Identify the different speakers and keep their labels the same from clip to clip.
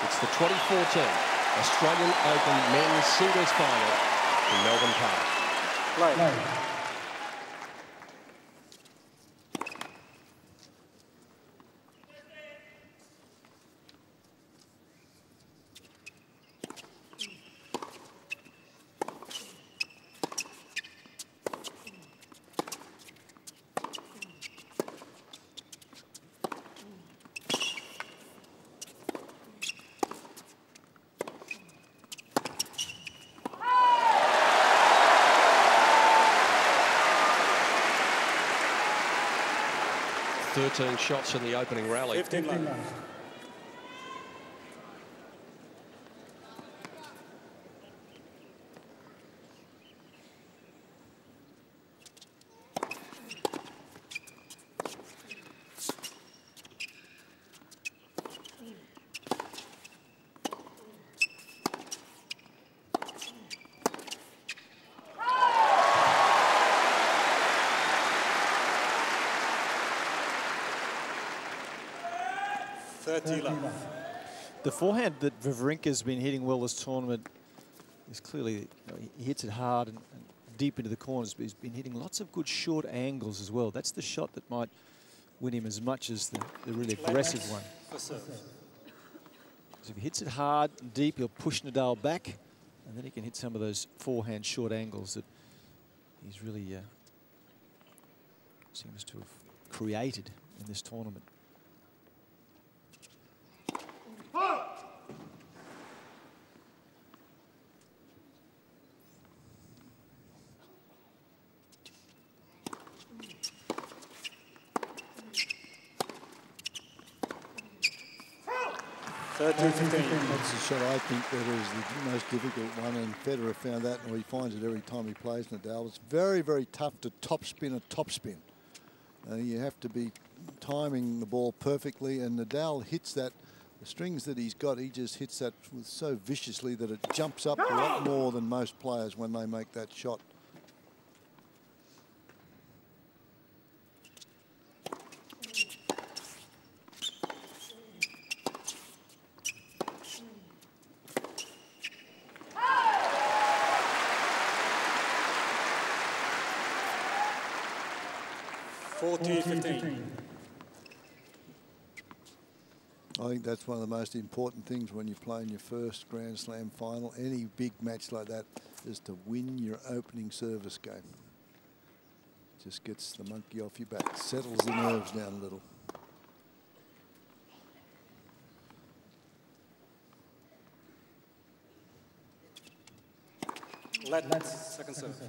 Speaker 1: It's the 2014 Australian Open Men's Singles Final in Melbourne Park.
Speaker 2: Play.
Speaker 1: 13 shots in the opening rally.
Speaker 2: 15 left.
Speaker 3: The forehand that Wawrinka's been hitting well this tournament is clearly, he hits it hard and deep into the corners, but he's been hitting lots of good short angles as well. That's the shot that might win him as much as the really aggressive one. So if he hits it hard and deep, he'll push Nadal back, and then he can hit some of those forehand short angles that he's really seems to have created in this tournament.
Speaker 2: That's
Speaker 4: the shot I think that is the most difficult one, and Federer found that, and he finds it every time he plays Nadal. It's very, very tough to topspin a topspin. You have to be timing the ball perfectly, and Nadal hits that. The strings that he's got, he just hits that so viciously that it jumps up a lot more than most players when they make that shot. I think that's one of the most important things when you're playing your first Grand Slam final, any big match like that, is to win your opening service game. Just gets the monkey off your back, settles the nerves down a little.
Speaker 2: Let's second serve.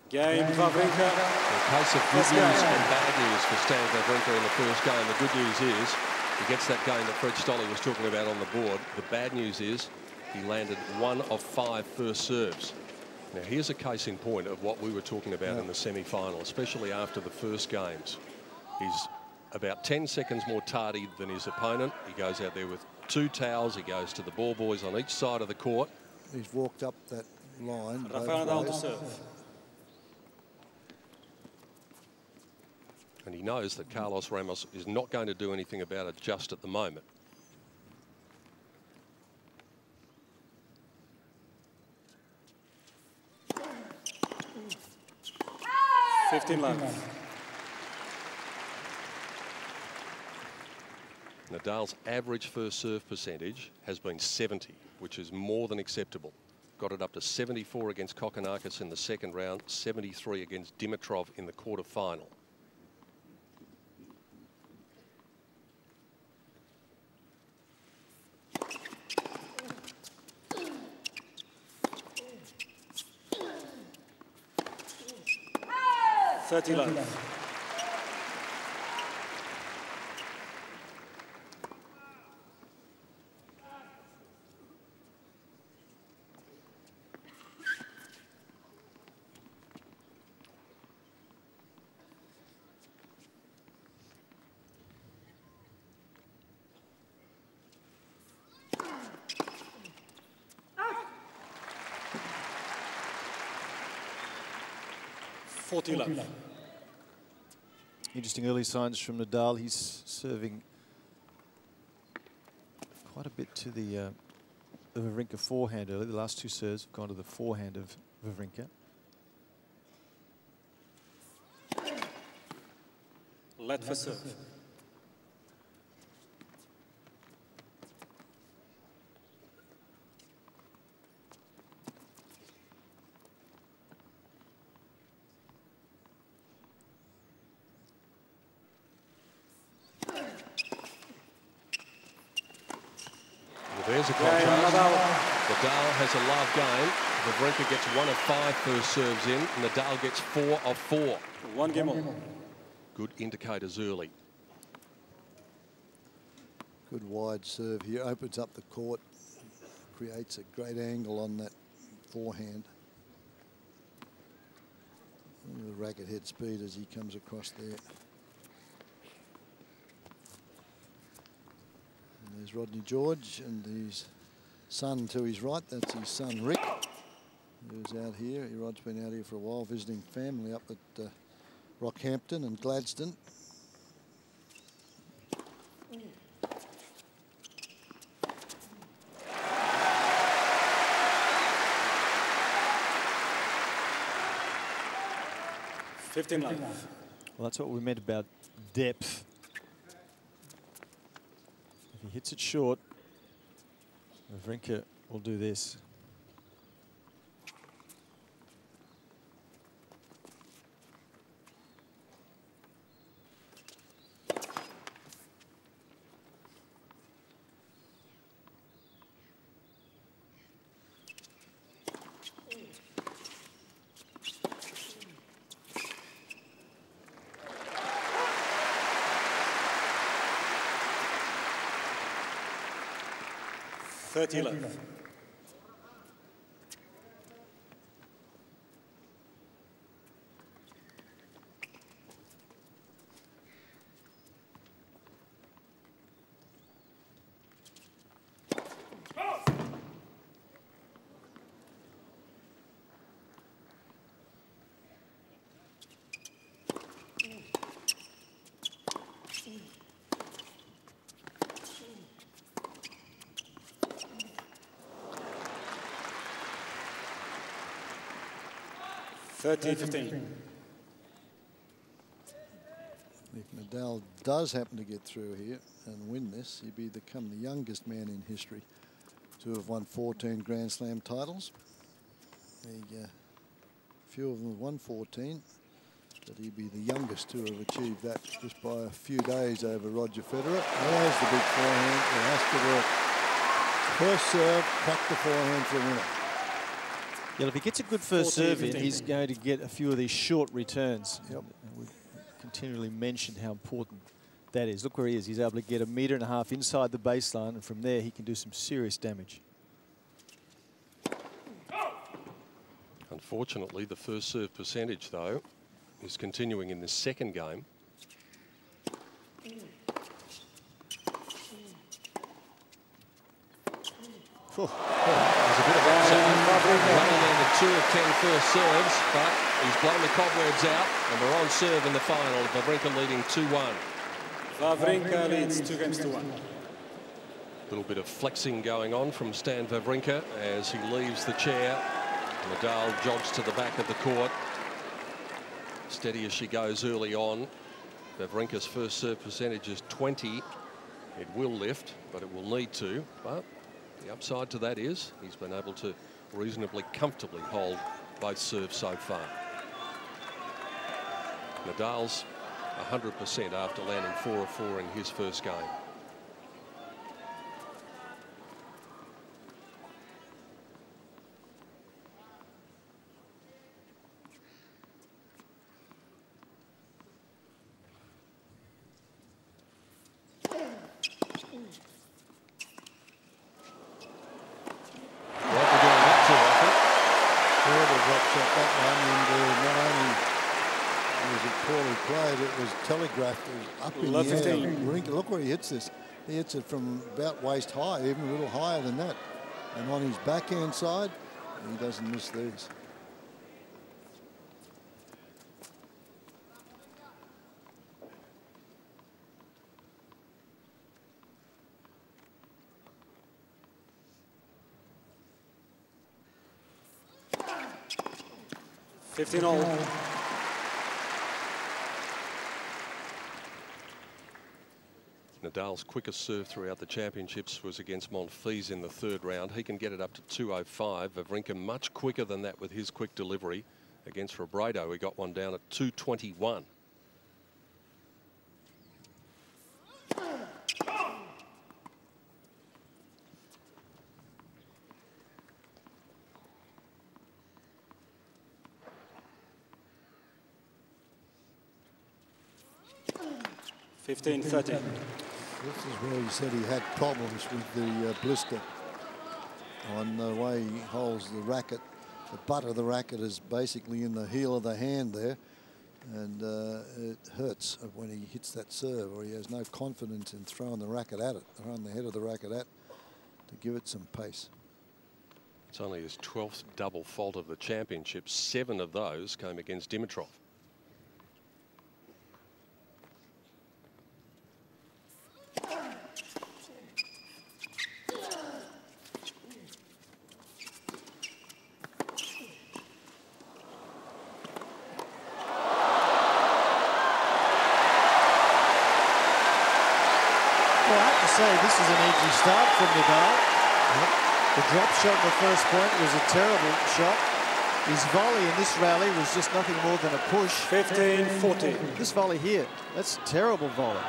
Speaker 2: Game, Wawrinka.
Speaker 1: A case of good news and bad news for Stan Wawrinka in the first game. The good news is he gets that game that Fred Stolle was talking about on the board. The bad news is he landed 1 of 5 first serves. Now here's a case in point of what we were talking about in the semi-final, especially after the first games. He's about 10 seconds more tardy than his opponent. He goes out there with 2 towels. He goes to the ball boys on each side of the court.
Speaker 4: He's walked up that line.
Speaker 2: Rafael Nadal to serve.
Speaker 1: And he knows that Carlos Ramos is not going to do anything about it just at the moment. Nadal's average first serve percentage has been 70, which is more than acceptable. Got it up to 74 against Kokkinakis in the second round, 73 against Dimitrov in the quarter-final.
Speaker 2: 40 love.
Speaker 3: Interesting early signs from Nadal. He's serving quite a bit to the Wawrinka forehand early. The last 2 serves have gone to the forehand of Wawrinka.
Speaker 2: Let for serve.
Speaker 1: There's a contrast. Nadal has a love game. Wawrinka gets 1 of 5 first serves in. Nadal gets 4 of 4.
Speaker 2: 1 game on.
Speaker 1: Good indicators early.
Speaker 4: Good wide serve here. Opens up the court. Creates a great angle on that forehand. The racket head speed as he comes across there. There's Rodney George and his son to his right. That's his son Rick, who's out here. Rod's been out here for a while visiting family up at Rockhampton and Gladstone.
Speaker 3: Well, that's what we meant about depth. If he hits it short, Wawrinka will do this.
Speaker 2: Love.
Speaker 4: If Nadal does happen to get through here and win this, he'd become the youngest man in history to have won 14 Grand Slam titles. Few of them have won 14, but he'd be the youngest to have achieved that just by a few days over Roger Federer. There's the big forehand. It has to work. First serve, crack the forehand for a winner.
Speaker 3: Yeah, if he gets a good first serve in, he's going to get a few of these short returns.
Speaker 4: Yep.
Speaker 3: And we've continually mentioned how important that is. Look where he is. He's able to get 1.5 meters inside the baseline, and from there he can do some serious damage.
Speaker 1: Unfortunately, the first serve percentage, though, is continuing in the second game. There's a bit of running in the 2 of 10 first serves, but he's blown the cobwebs out, and we're on serve in the final. Wawrinka leading 2-1.
Speaker 2: Wawrinka leads 2-1.
Speaker 1: A little bit of flexing going on from Stan Wawrinka as he leaves the chair. Nadal jogs to the back of the court. Steady as she goes early on. Wawrinka's first serve percentage is 20. It will lift, but it will need to. But the upside to that is he's been able to reasonably comfortably hold both serves so far. Nadal's 100% after landing 4 of 4 in his first game.
Speaker 4: Telegraphed up in the air. Wawrinka, look where he hits this. He hits it from about waist high, even a little higher than that. And on his backhand side, he doesn't miss these.
Speaker 2: 15-all.
Speaker 1: Nadal's quickest serve throughout the championships was against Monfils in the third round. He can get it up to 205. Wawrinka much quicker than that with his quick delivery. Against Robredo, he got one down at 221.
Speaker 2: Fifteen, 13.
Speaker 4: This is where he said he had problems with the blister on the way he holds the racket. The butt of the racket is basically in the heel of the hand there, and it hurts when he hits that serve, or he has no confidence in throwing the racket at it, throwing the head of the racket at to give it some pace.
Speaker 1: It's only his 12th double fault of the championship. 7 of those came against Dimitrov.
Speaker 3: This is an easy start from Nadal. The drop shot in the first point was a terrible shot. His volley in this rally was just nothing more than a push.
Speaker 2: 15-14.
Speaker 3: This volley here, that's a terrible volley.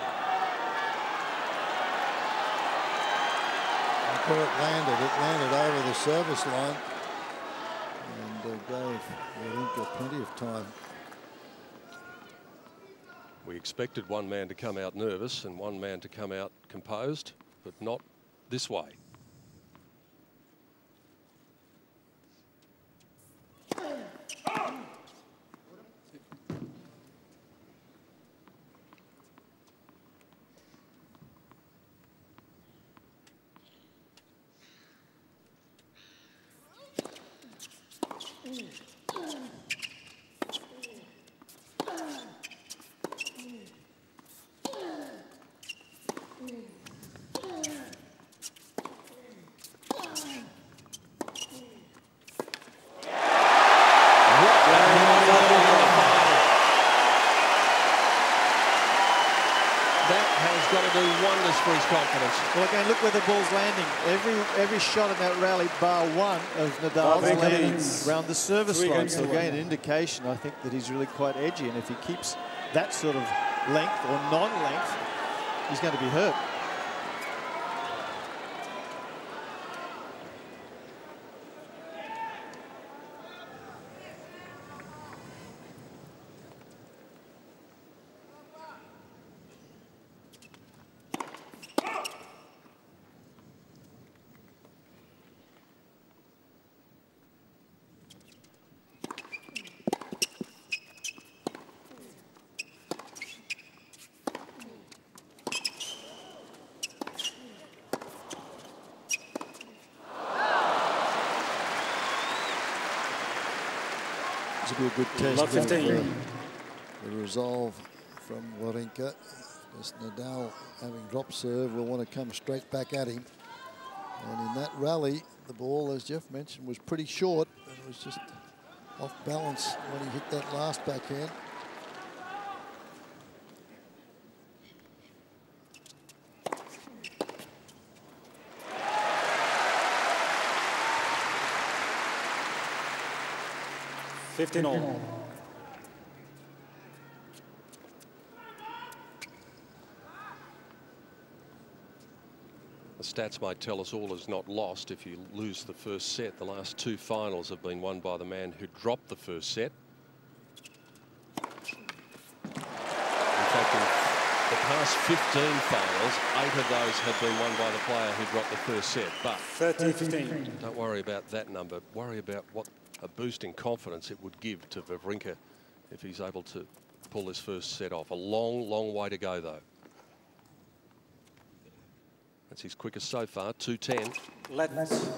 Speaker 4: Where it landed over the service line and gave Wawrinka plenty of time.
Speaker 1: We expected one man to come out nervous and one man to come out composed, but not this way. For his confidence.
Speaker 3: Well, again, look where the ball's landing. Every shot in that rally, bar one of Nadal's landing around the service line. So again, an indication, I think, that he's really quite edgy. And if he keeps that sort of length or non-length, he's going to be hurt.
Speaker 4: This will be a good test of the resolve from Wawrinka. As Nadal, having dropped serve, will want to come straight back at him. And in that rally, the ball, as Jeff mentioned, was pretty short. It was just off balance when he hit that last backhand.
Speaker 2: $15-all.
Speaker 1: The stats might tell us all is not lost if you lose the first set. The last 2 finals have been won by the man who dropped the first set. In fact, in the past 15 finals, 8 of those have been won by the player who dropped the first set. But
Speaker 2: 30-15.
Speaker 1: Don't worry about that number. Worry about what a boost in confidence it would give to Wawrinka if he's able to pull this first set off. A long, long way to go, though. That's his quickest so far, 210.
Speaker 2: Let's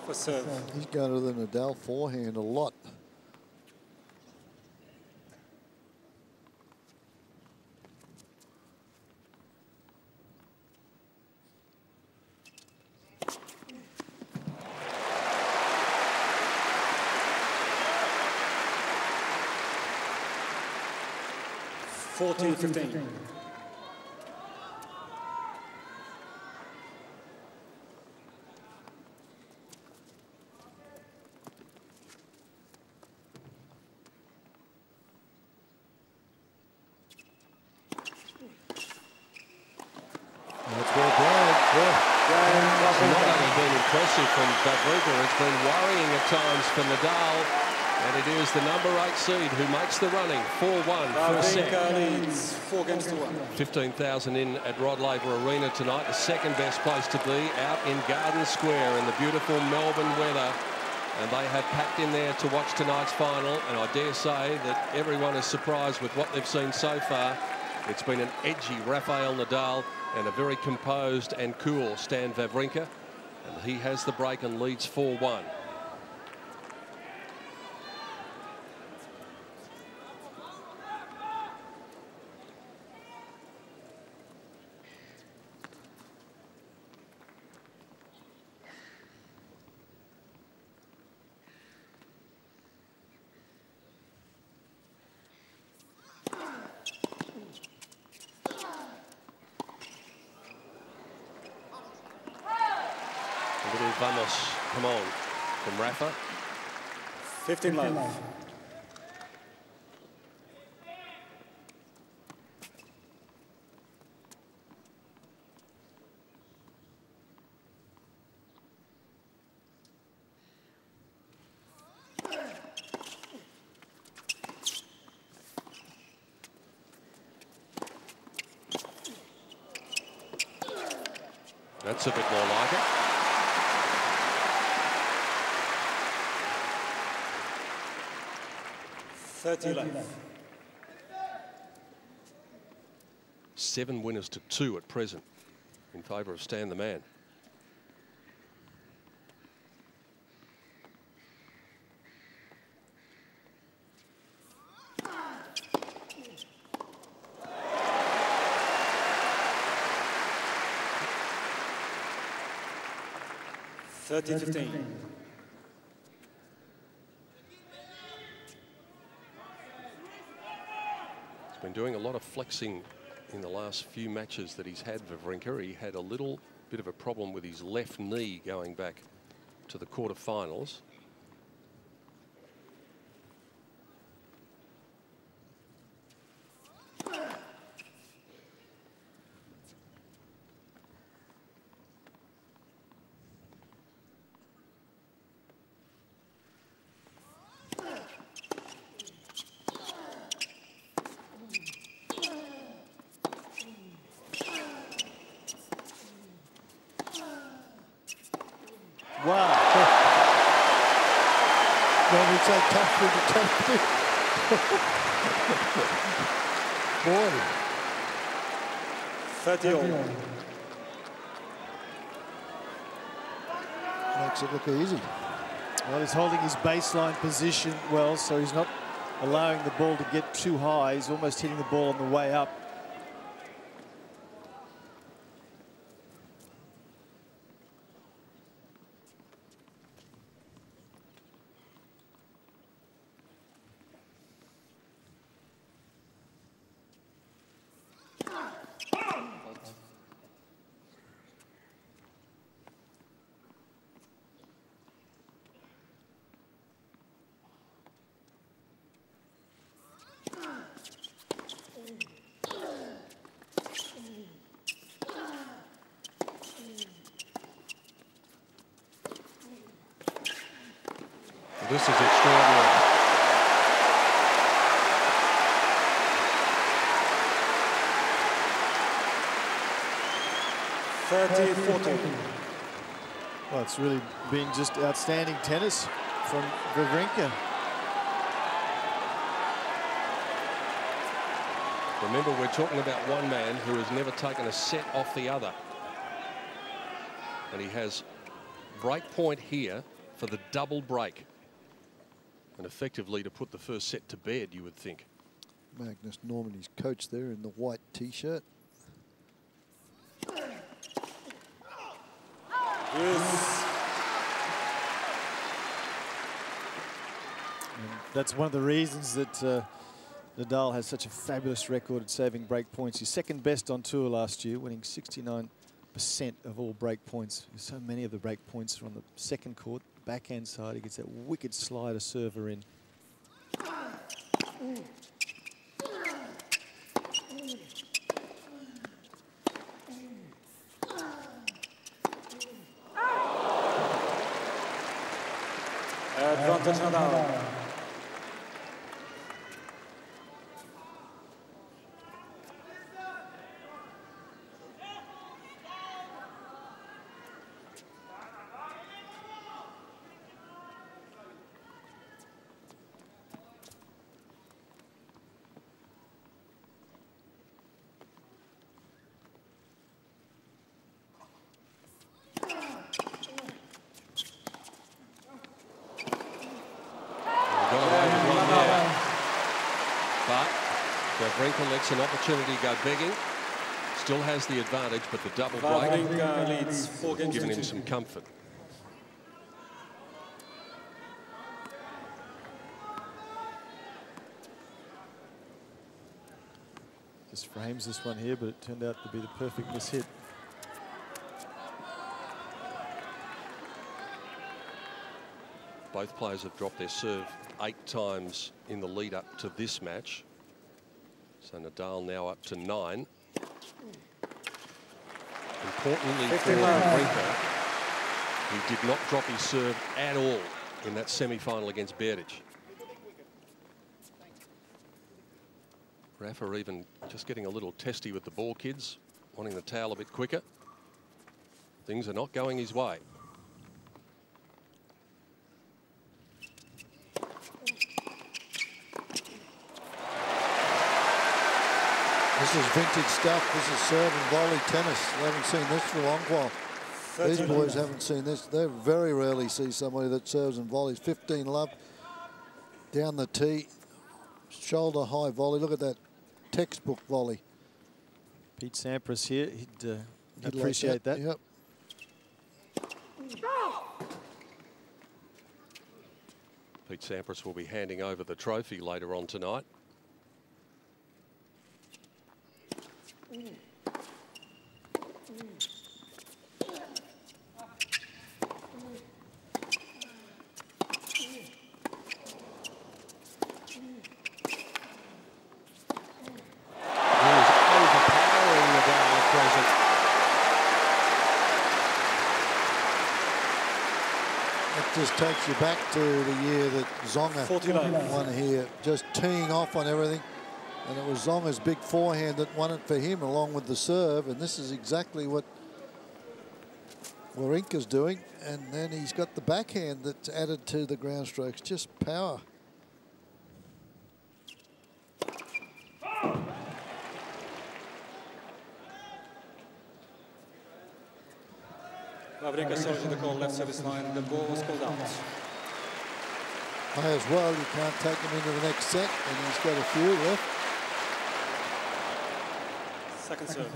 Speaker 2: for serve.
Speaker 4: He's going to the Nadal forehand a lot.
Speaker 2: 40-15.
Speaker 4: That's well done.
Speaker 1: It's not only been impressive from Wawrinka, it's been worrying at times for Nadal. And it is the number 8 seed who makes the running. 4-1 first set.
Speaker 2: Wawrinka leads 4-1.
Speaker 1: 15,000 in at Rod Laver Arena tonight. The second best place to be, out in Garden Square in the beautiful Melbourne weather. And they have packed in there to watch tonight's final. And I dare say that everyone is surprised with what they've seen so far. It's been an edgy Rafael Nadal and a very composed and cool Stan Wawrinka. And he has the break and leads 4-1. A little vamos, come on, from Rafa.
Speaker 2: 15 love.
Speaker 1: That's a bit more like it.
Speaker 2: $30.
Speaker 1: 7 winners to 2 at present in favour of Stan the Man.
Speaker 2: $30-15.
Speaker 1: He's been doing a lot of flexing in the last few matches that he's had, Wawrinka. He had a little bit of a problem with his left knee going back to the quarterfinals.
Speaker 3: Wow.
Speaker 4: Well, it's so tough with the top pick. Boy.
Speaker 2: 30 all.
Speaker 4: Makes it look easy.
Speaker 3: Well, he's holding his baseline position well, so he's not allowing the ball to get too high. He's almost hitting the ball on the way up.
Speaker 1: This is extraordinary.
Speaker 3: Well, it's really been just outstanding tennis from Wawrinka.
Speaker 1: Remember, we're talking about one man who has never taken a set off the other. And he has break point here for the double break. And effectively to put the first set to bed, you would think.
Speaker 4: Magnus Norman, his coach there in the white T-shirt.
Speaker 2: Yes.
Speaker 3: And that's one of the reasons that Nadal has such a fabulous record at saving break points. He's second best on tour last year, winning 69% of all break points. So many of the break points are on the second court, backhand side. He gets that wicked slider server in.
Speaker 2: Advantage Nadal.
Speaker 1: Wawrinka lets an opportunity go begging. Still has the advantage, but the double break
Speaker 2: leads 4 games
Speaker 1: giving him some comfort.
Speaker 3: Just frames this one here, but it turned out to be the perfect mishit.
Speaker 1: Both players have dropped their serve 8 times in the lead up to this match. So Nadal now up to 9. Importantly for Wawrinka, he did not drop his serve at all in that semi-final against Barty. Rafa even just getting a little testy with the ball, kids, wanting the towel a bit quicker. Things are not going his way.
Speaker 4: This is vintage stuff. This is serve and volley tennis. We haven't seen this for a long while. These boys haven't seen this. They very rarely see somebody that serves and volleys. 15 love. Down the tee. Shoulder high volley. Look at that textbook volley.
Speaker 3: Pete Sampras here. He'd appreciate that.
Speaker 4: Yep.
Speaker 1: Pete Sampras will be handing over the trophy later on tonight.
Speaker 4: Just takes you back to the year that Zonga won here, just teeing off on everything. And it was Zonga's big forehand that won it for him along with the serve. And this is exactly what Wawrinka's doing. And then he's got the backhand that's added to the ground strokes, just power.
Speaker 2: Wawrinka sorted the call left service line. The ball was called out.
Speaker 4: May as well. You can't take him into the next set, and he's got a few left.
Speaker 2: Second serve.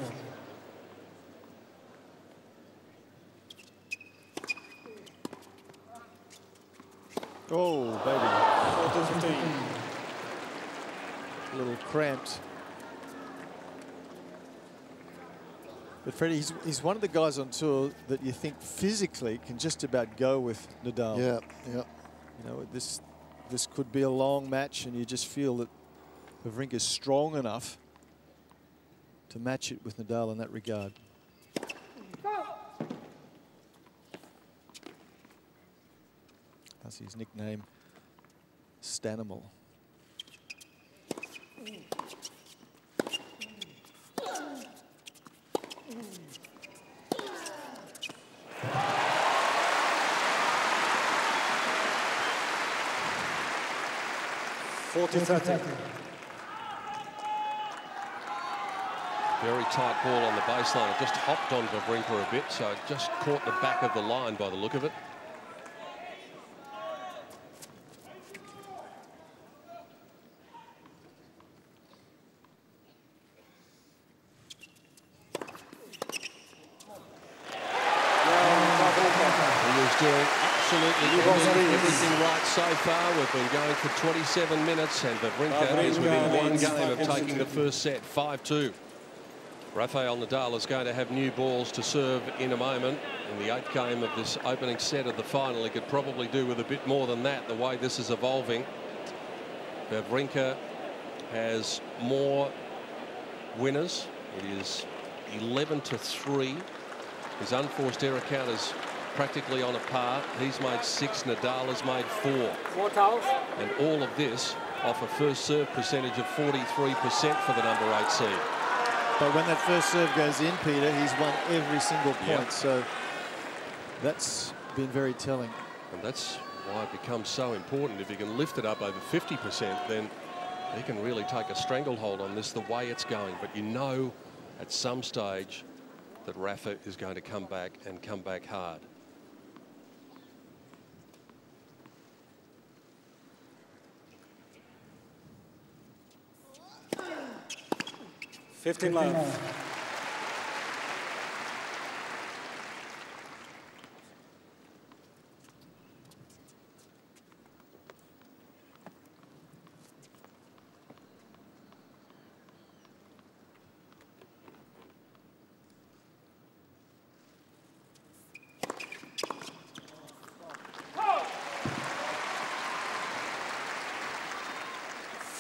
Speaker 3: Oh, baby.
Speaker 2: 14-15.
Speaker 3: A little cramped. But Freddie, he's one of the guys on tour that you think physically can just about go with Nadal.
Speaker 4: Yeah, yeah.
Speaker 3: You know, this could be a long match, and you just feel that Wawrinka is strong enough to match it with Nadal in that regard. That's his nickname, Stanimal.
Speaker 1: Very tight ball on the baseline. It just hopped on Wawrinka a bit, so it just caught the back of the line by the look of it. He was doing absolutely everything everything right so far. We've been going for 27 minutes, and Wawrinka is within one game of taking the first set, 5-2. Rafael Nadal is going to have new balls to serve in a moment. In the 8th game of this opening set of the final, he could probably do with a bit more than that, the way this is evolving. Wawrinka has more winners. It is 11-3. His unforced error count is practically on a par. He's made 6. Nadal has made 4. And all of this off a first serve percentage of 43% for the number 8 seed.
Speaker 3: But when that first serve goes in, Peter, he's won every single point.
Speaker 1: Yep.
Speaker 3: So that's been very telling.
Speaker 1: And that's why it becomes so important. If you can lift it up over 50%, then he can really take a stranglehold on this the way it's going. But you know at some stage that Rafa is going to come back and come back hard.
Speaker 2: Fifteen love.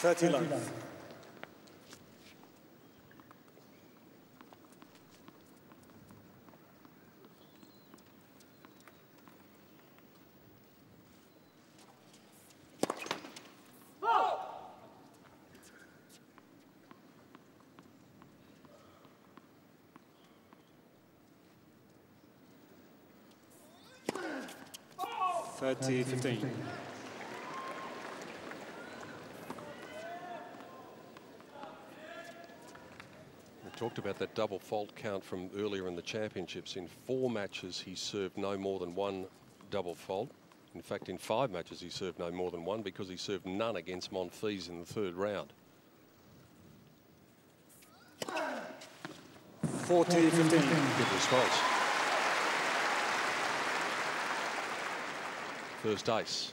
Speaker 2: Thirty love. Thirty 15.
Speaker 1: Talked about that double fault count from earlier in the championships. In 4 matches, he served no more than 1 double fault. In fact, in 5 matches, he served no more than 1 because he served none against Monfils in the 3rd round.
Speaker 2: 40-15.
Speaker 1: Good response. First ace.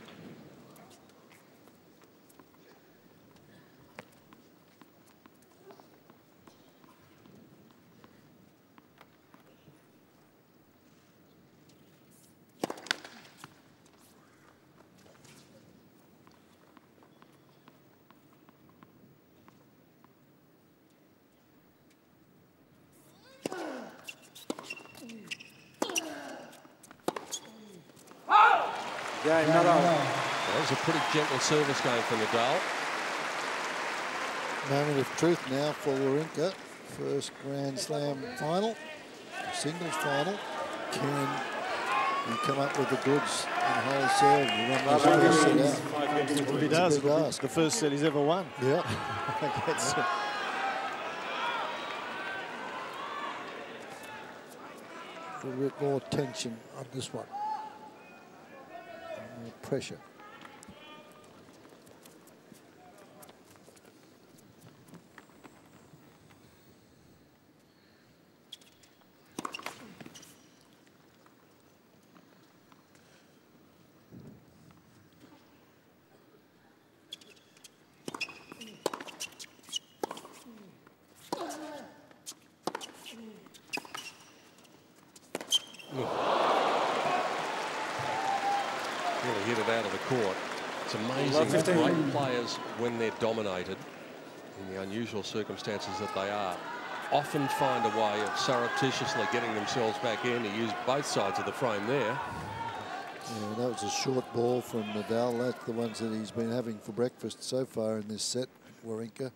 Speaker 2: Yeah, Nadal.
Speaker 1: That was a pretty gentle service game for Nadal.
Speaker 4: Moment of truth now for Wawrinka. First Grand Slam final, singles final. Can he come up with the goods in whole serve and run this first set out?
Speaker 3: Well, he does. The first set he's ever won.
Speaker 4: Yeah.
Speaker 3: That's it.
Speaker 4: A bit more tension on this one. More pressure.
Speaker 1: Really hit it out of the court. It's amazing that great players, when they're dominated in the unusual circumstances that they are, often find a way of surreptitiously getting themselves back in. He used both sides of the frame there.
Speaker 4: Yeah, that was a short ball from Nadal. That's the ones that he's been having for breakfast so far in this set, Wawrinka.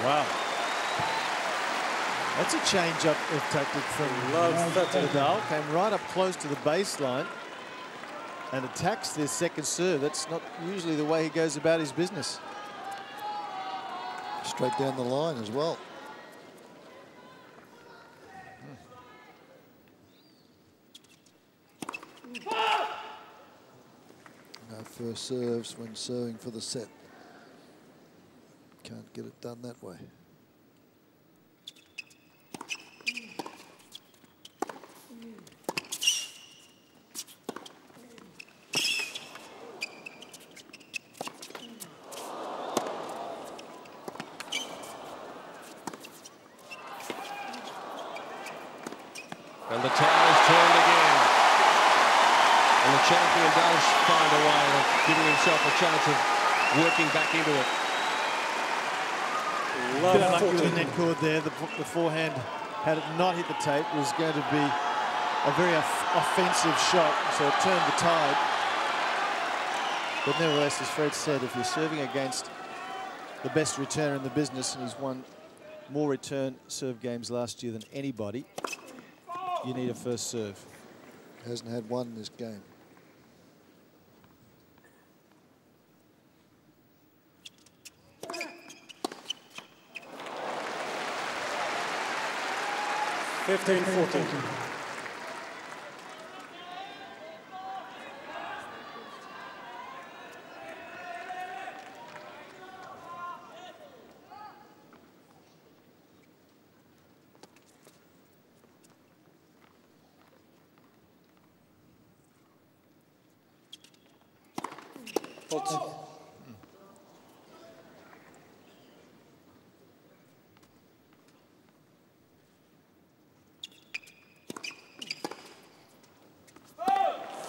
Speaker 3: Wow. That's a change-up of tactic from Nadal. Came right up close to the baseline and attacks their second serve. That's not usually the way he goes about his business.
Speaker 4: Straight down the line as well. first serves when serving for the set. Can't get it done that way.
Speaker 1: And the tide is turned again. And the champion does find a way of giving himself a chance of working back into it.
Speaker 3: Bit unlucky with the net cord there. The forehand, had it not hit the tape, was going to be a very offensive shot, so it turned the tide. But nevertheless, as Fred said, if you're serving against the best returner in the business, and he's won more return serve games last year than anybody, you need a first serve.
Speaker 4: Hasn't had one in this game.
Speaker 2: Fifteen, 14.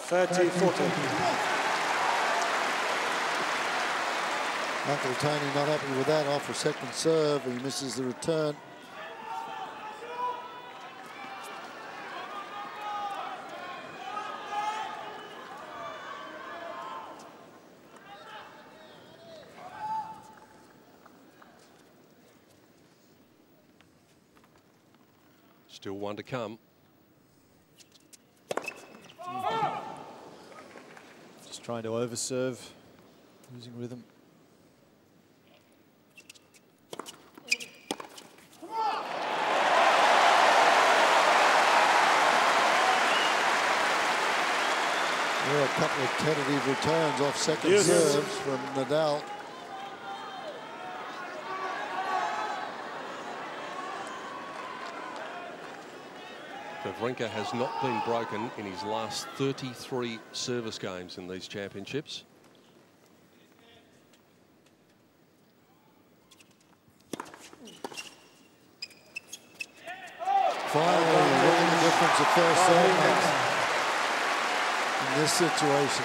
Speaker 2: Thirty, 14.
Speaker 4: Uncle Tony not happy with that. Off a second serve, he misses the return.
Speaker 1: Still one to come.
Speaker 3: Just trying to overserve, losing rhythm.
Speaker 4: There are a couple of tentative returns off second serves from Nadal.
Speaker 1: Wawrinka has not been broken in his last 33 service games in these championships.
Speaker 4: Finally, looking at the difference of first serve makes in this situation.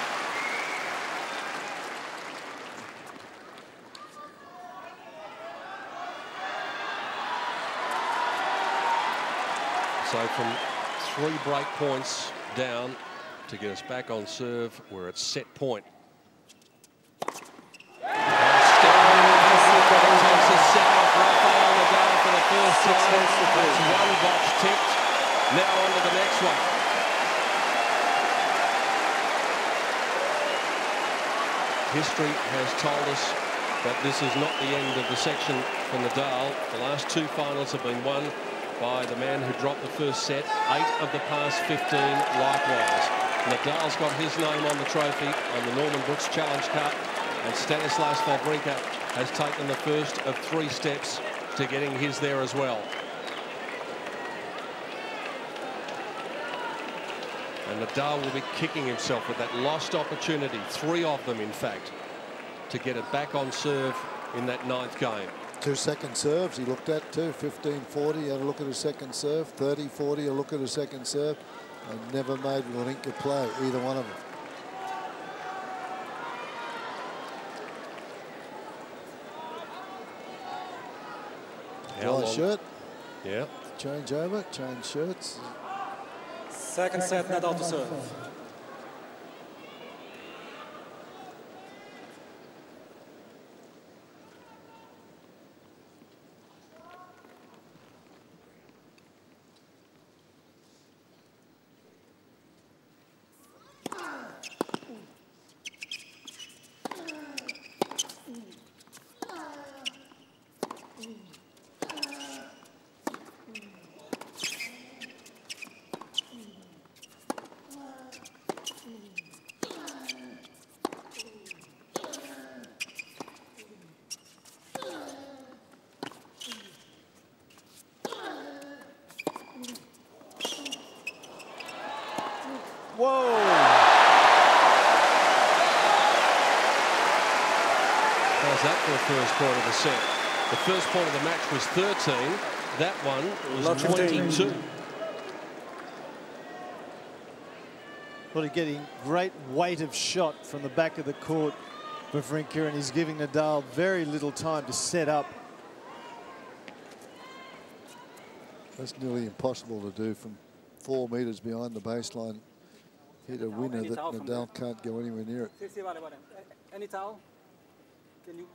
Speaker 1: So from 3 break points down to get us back on serve, we're at set point. Takes a set off Rafael Nadal for the first time. That's one box tipped. Now on to the next one. History has told us that this is not the end of the section for Nadal. The last 2 finals have been won by the man who dropped the first set. 8 of the past 15 likewise. Nadal's got his name on the trophy on the Norman Brooks Challenge Cup, and Stanislas Wawrinka has taken the first of 3 steps to getting his there as well. And Nadal will be kicking himself with that lost opportunity, 3 of them in fact, to get it back on serve in that 9th game.
Speaker 4: 2 second serves he looked at too. 15-40, had a look at a second serve. 30-40, a look at a second serve. And never made Wawrinka play, either one of them. Dry shirt.
Speaker 1: Yeah.
Speaker 4: Change over, change shirts.
Speaker 2: Second set, Nadal to serve.
Speaker 1: How's that for a first point of the set? The first point of the match was 13. That one was 22.
Speaker 3: Well, he's getting great weight of shot from the back of the court, Wawrinka, and he's giving Nadal very little time to set up.
Speaker 4: That's nearly impossible to do from 4 metres behind the baseline. Hit a winner that Nadal can't go anywhere near it.
Speaker 2: Any towel? Can you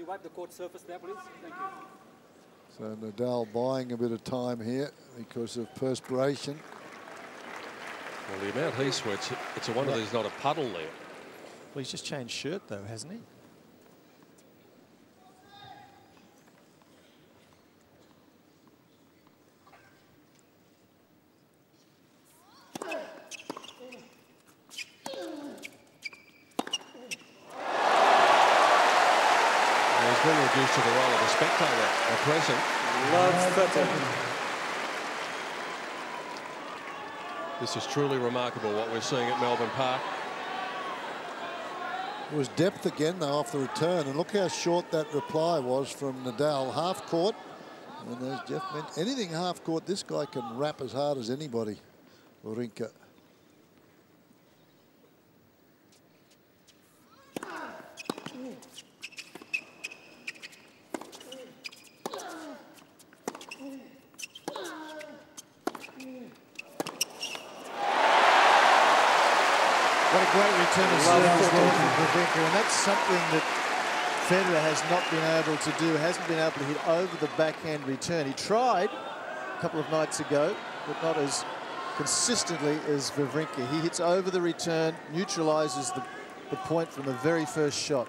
Speaker 2: wipe the court surface there, please? Thank you.
Speaker 4: So Nadal buying a bit of time here because of perspiration.
Speaker 1: Well, the amount he sweats, it's a wonder there's not a puddle there.
Speaker 3: Well, he's just changed shirt, though, hasn't he?
Speaker 1: He's been reduced to the role of a spectator at present.
Speaker 2: Love 13.
Speaker 1: This is truly remarkable what we're seeing at Melbourne Park.
Speaker 4: It was depth again, though, off the return. And look how short that reply was from Nadal. Half court. And as Jeff mentioned, anything half court, this guy can rap as hard as anybody. Wawrinka.
Speaker 3: What a great return of serve as well from Wawrinka, and that's something that Federer has not been able to do, hasn't been able to hit over the backhand return. He tried a couple of nights ago, but not as consistently as Wawrinka. He hits over the return, neutralises the point from the very first shot.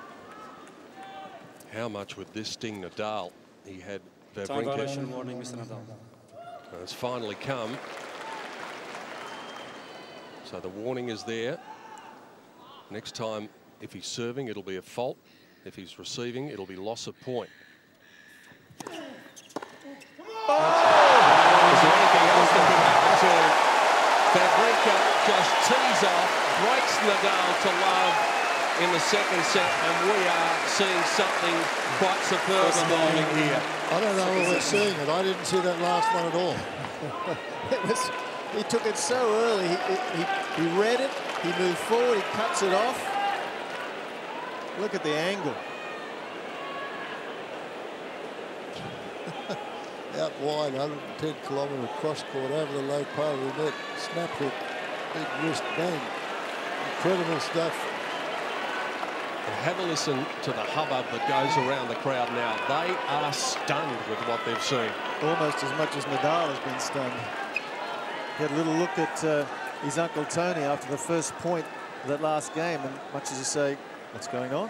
Speaker 1: How much would this sting Nadal? He had
Speaker 2: Time violation
Speaker 1: Wawrinka.
Speaker 2: warning, Mr. Nadal.
Speaker 1: It's finally come. So the warning is there. Next time, if he's serving, it'll be a fault. If he's receiving, it'll be loss of point. Is there anything else that could happen to him? Wawrinka just tees off, breaks Nadal to love in the second set, and we are seeing something quite superb evolving here.
Speaker 4: I don't know if we're seeing it. I didn't see that last one at all.
Speaker 3: He took it so early. He read it. He moved forward. He cuts it off. Look at the angle.
Speaker 4: Out wide, 110 kilometre cross court over the low part of the net. Snap hook, big wrist, bang. Incredible stuff.
Speaker 1: And have a listen to the hubbub that goes around the crowd now. They are stunned with what they've seen.
Speaker 3: Almost as much as Nadal has been stunned. He had a little look at his Uncle Tony after the first point of that last game, and much as to say, what's going on?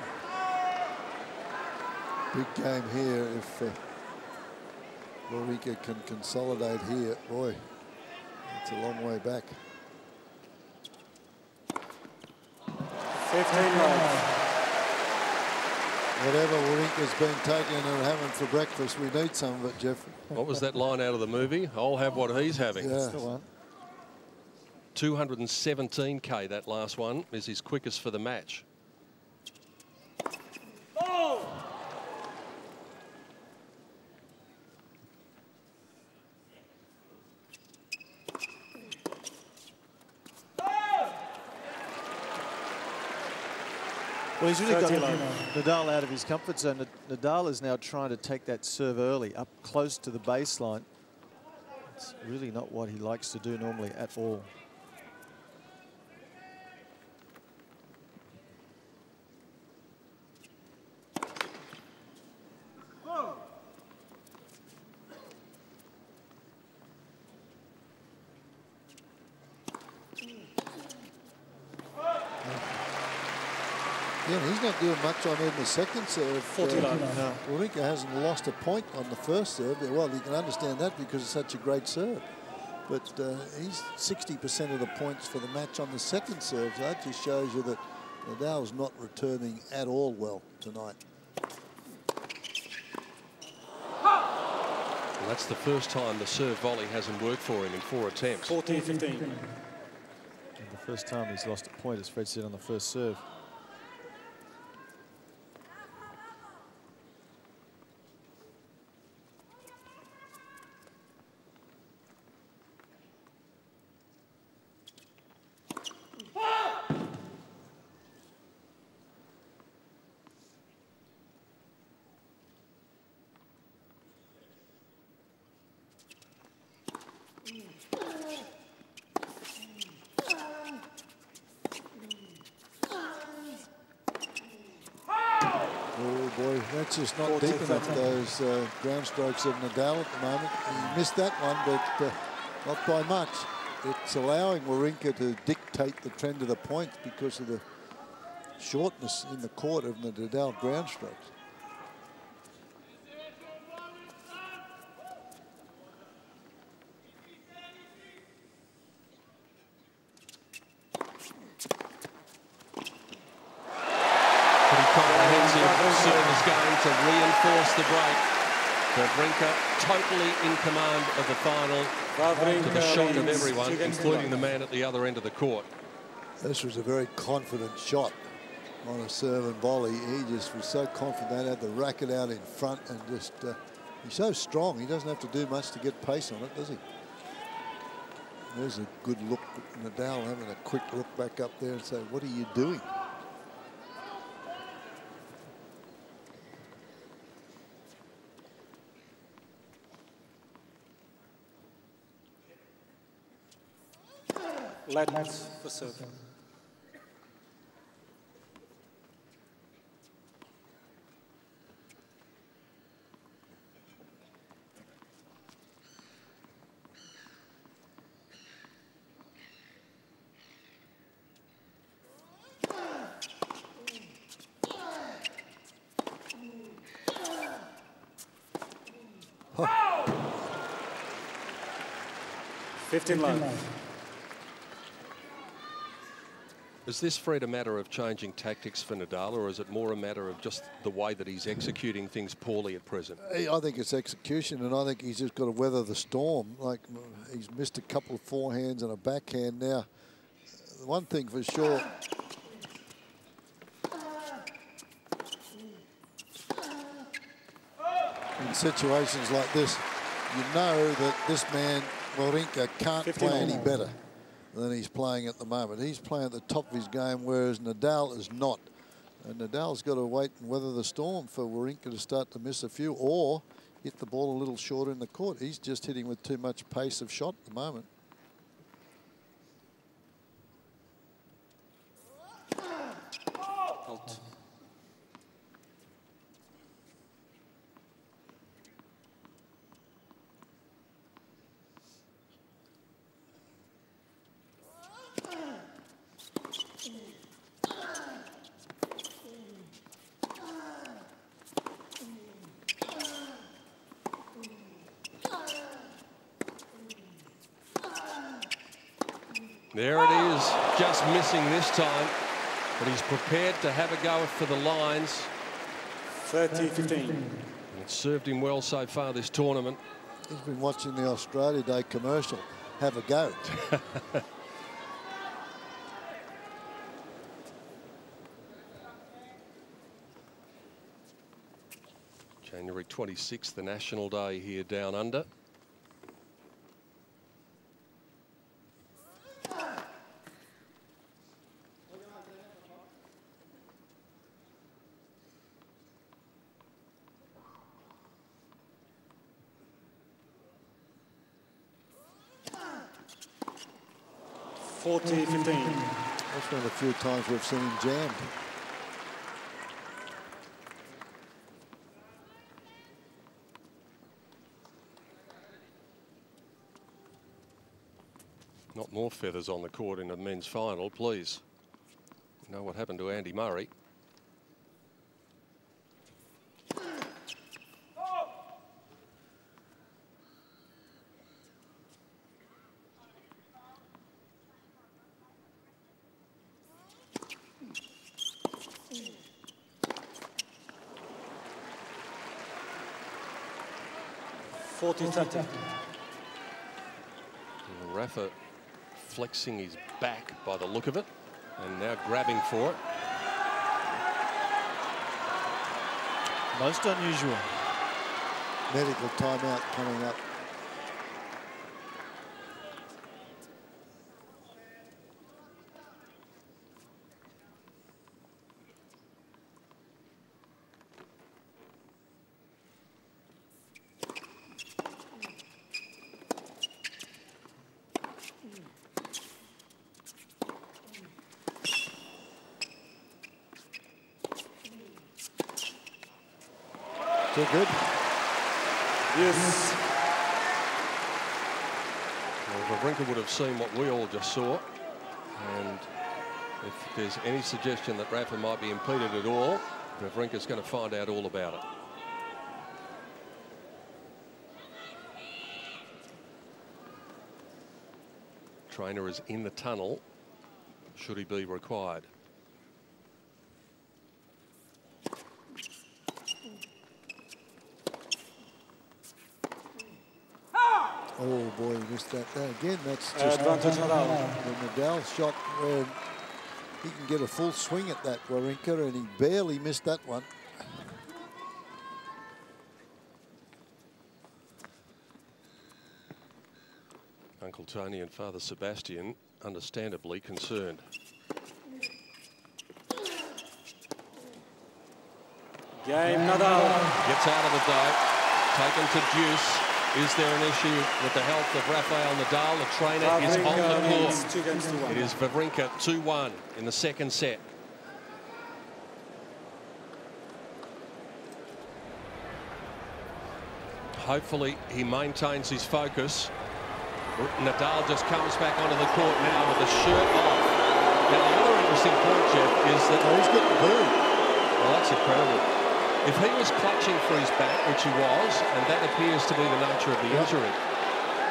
Speaker 4: Big game here. If Wawrinka can consolidate here, boy, it's a long way back.
Speaker 2: 15 love.
Speaker 4: Whatever Wawrinka's been taking and having for breakfast, we need some of it, Jeff.
Speaker 1: What was that line out of the movie? I'll have what he's having.
Speaker 4: Yeah.
Speaker 3: That's the one.
Speaker 1: 217k, that last one, is his quickest for the match.
Speaker 2: Oh!
Speaker 3: Well, he's really got Nadal out of his comfort zone. Nadal is now trying to take that serve early, up close to the baseline. It's really not what he likes to do normally at all.
Speaker 4: Yeah, he's not doing much on even the second serve.
Speaker 2: 40 love.
Speaker 4: Wawrinka hasn't lost a point on the first serve. Well, you can understand that because it's such a great serve. But he's 60% of the points for the match on the second serve. So that just shows you that Nadal's not returning at all well tonight.
Speaker 1: And that's the first time the serve volley hasn't worked for him in 4 attempts.
Speaker 2: 14-15.
Speaker 3: And the first time he's lost a point, as Fred said, on the first serve.
Speaker 4: Oh boy, that's just not deep enough, those ground strokes of Nadal at the moment. He missed that one, but not by much. It's allowing Wawrinka to dictate the trend of the points because of the shortness in the court of the Nadal ground strokes.
Speaker 1: Service game to reinforce the break. Wawrinka totally in command of the final, to the shock of everyone, including the man at the other end of the court.
Speaker 4: This was a very confident shot on a serve and volley. He just was so confident, had the racket out in front, and just he's so strong. He doesn't have to do much to get pace on it, does he? There's a good look. Nadal having a quick look back up there and say, "What are you doing?"
Speaker 2: Let's for serve.
Speaker 4: Huh.
Speaker 2: 15 love.
Speaker 1: Is this, Fred, a matter of changing tactics for Nadal, or is it more a matter of just the way that he's executing things poorly at present?
Speaker 4: I think it's execution, and I think he's just got to weather the storm. Like, he's missed a couple of forehands and a backhand now. One thing for sure, in situations like this, you know that this man, Wawrinka, can't play any better than he's playing at the moment. He's playing at the top of his game, whereas Nadal is not. And Nadal's got to wait and weather the storm for Wawrinka to start to miss a few or hit the ball a little shorter in the court. He's just hitting with too much pace of shot at the moment.
Speaker 2: Out.
Speaker 1: There it is, just missing this time, but he's prepared to have a go for the lines.
Speaker 2: 30-15.
Speaker 1: And it's served him well so far this tournament.
Speaker 4: He's been watching the Australia Day commercial. Have a go.
Speaker 1: January 26th, the National Day here down under.
Speaker 2: That's
Speaker 4: one of the few times we've seen him jammed.
Speaker 1: Not more feathers on the court in a men's final, please. You know what happened to Andy Murray. Rafa flexing his back by the look of it, and now grabbing for it.
Speaker 3: Most unusual.
Speaker 4: Medical timeout coming up. Too good?
Speaker 2: Yes.
Speaker 1: Well, Wawrinka would have seen what we all just saw. And if there's any suggestion that Rafa might be impeded at all, Wawrinka's going to find out all about it. Trainer is in the tunnel, should he be required.
Speaker 4: Oh boy, he missed that. Again, that's just
Speaker 2: Advantage Nadal.
Speaker 4: the Nadal shot where he can get a full swing at that Wawrinka, and he barely missed that one.
Speaker 1: Uncle Tony and Father Sebastian understandably concerned.
Speaker 2: Game Nadal.
Speaker 1: Gets out of the day, taken to deuce. Is there an issue with the health of Rafael Nadal? The trainer is on the court.
Speaker 2: 2 games to 1.
Speaker 1: It is Wawrinka 2-1 in the second set. Hopefully he maintains his focus. Nadal just comes back onto the court now with the shirt off. Now another interesting point, Jeff, is that
Speaker 4: he's getting booed.
Speaker 1: Well, that's incredible. If he was clutching for his back, which he was, and that appears to be the nature of the injury,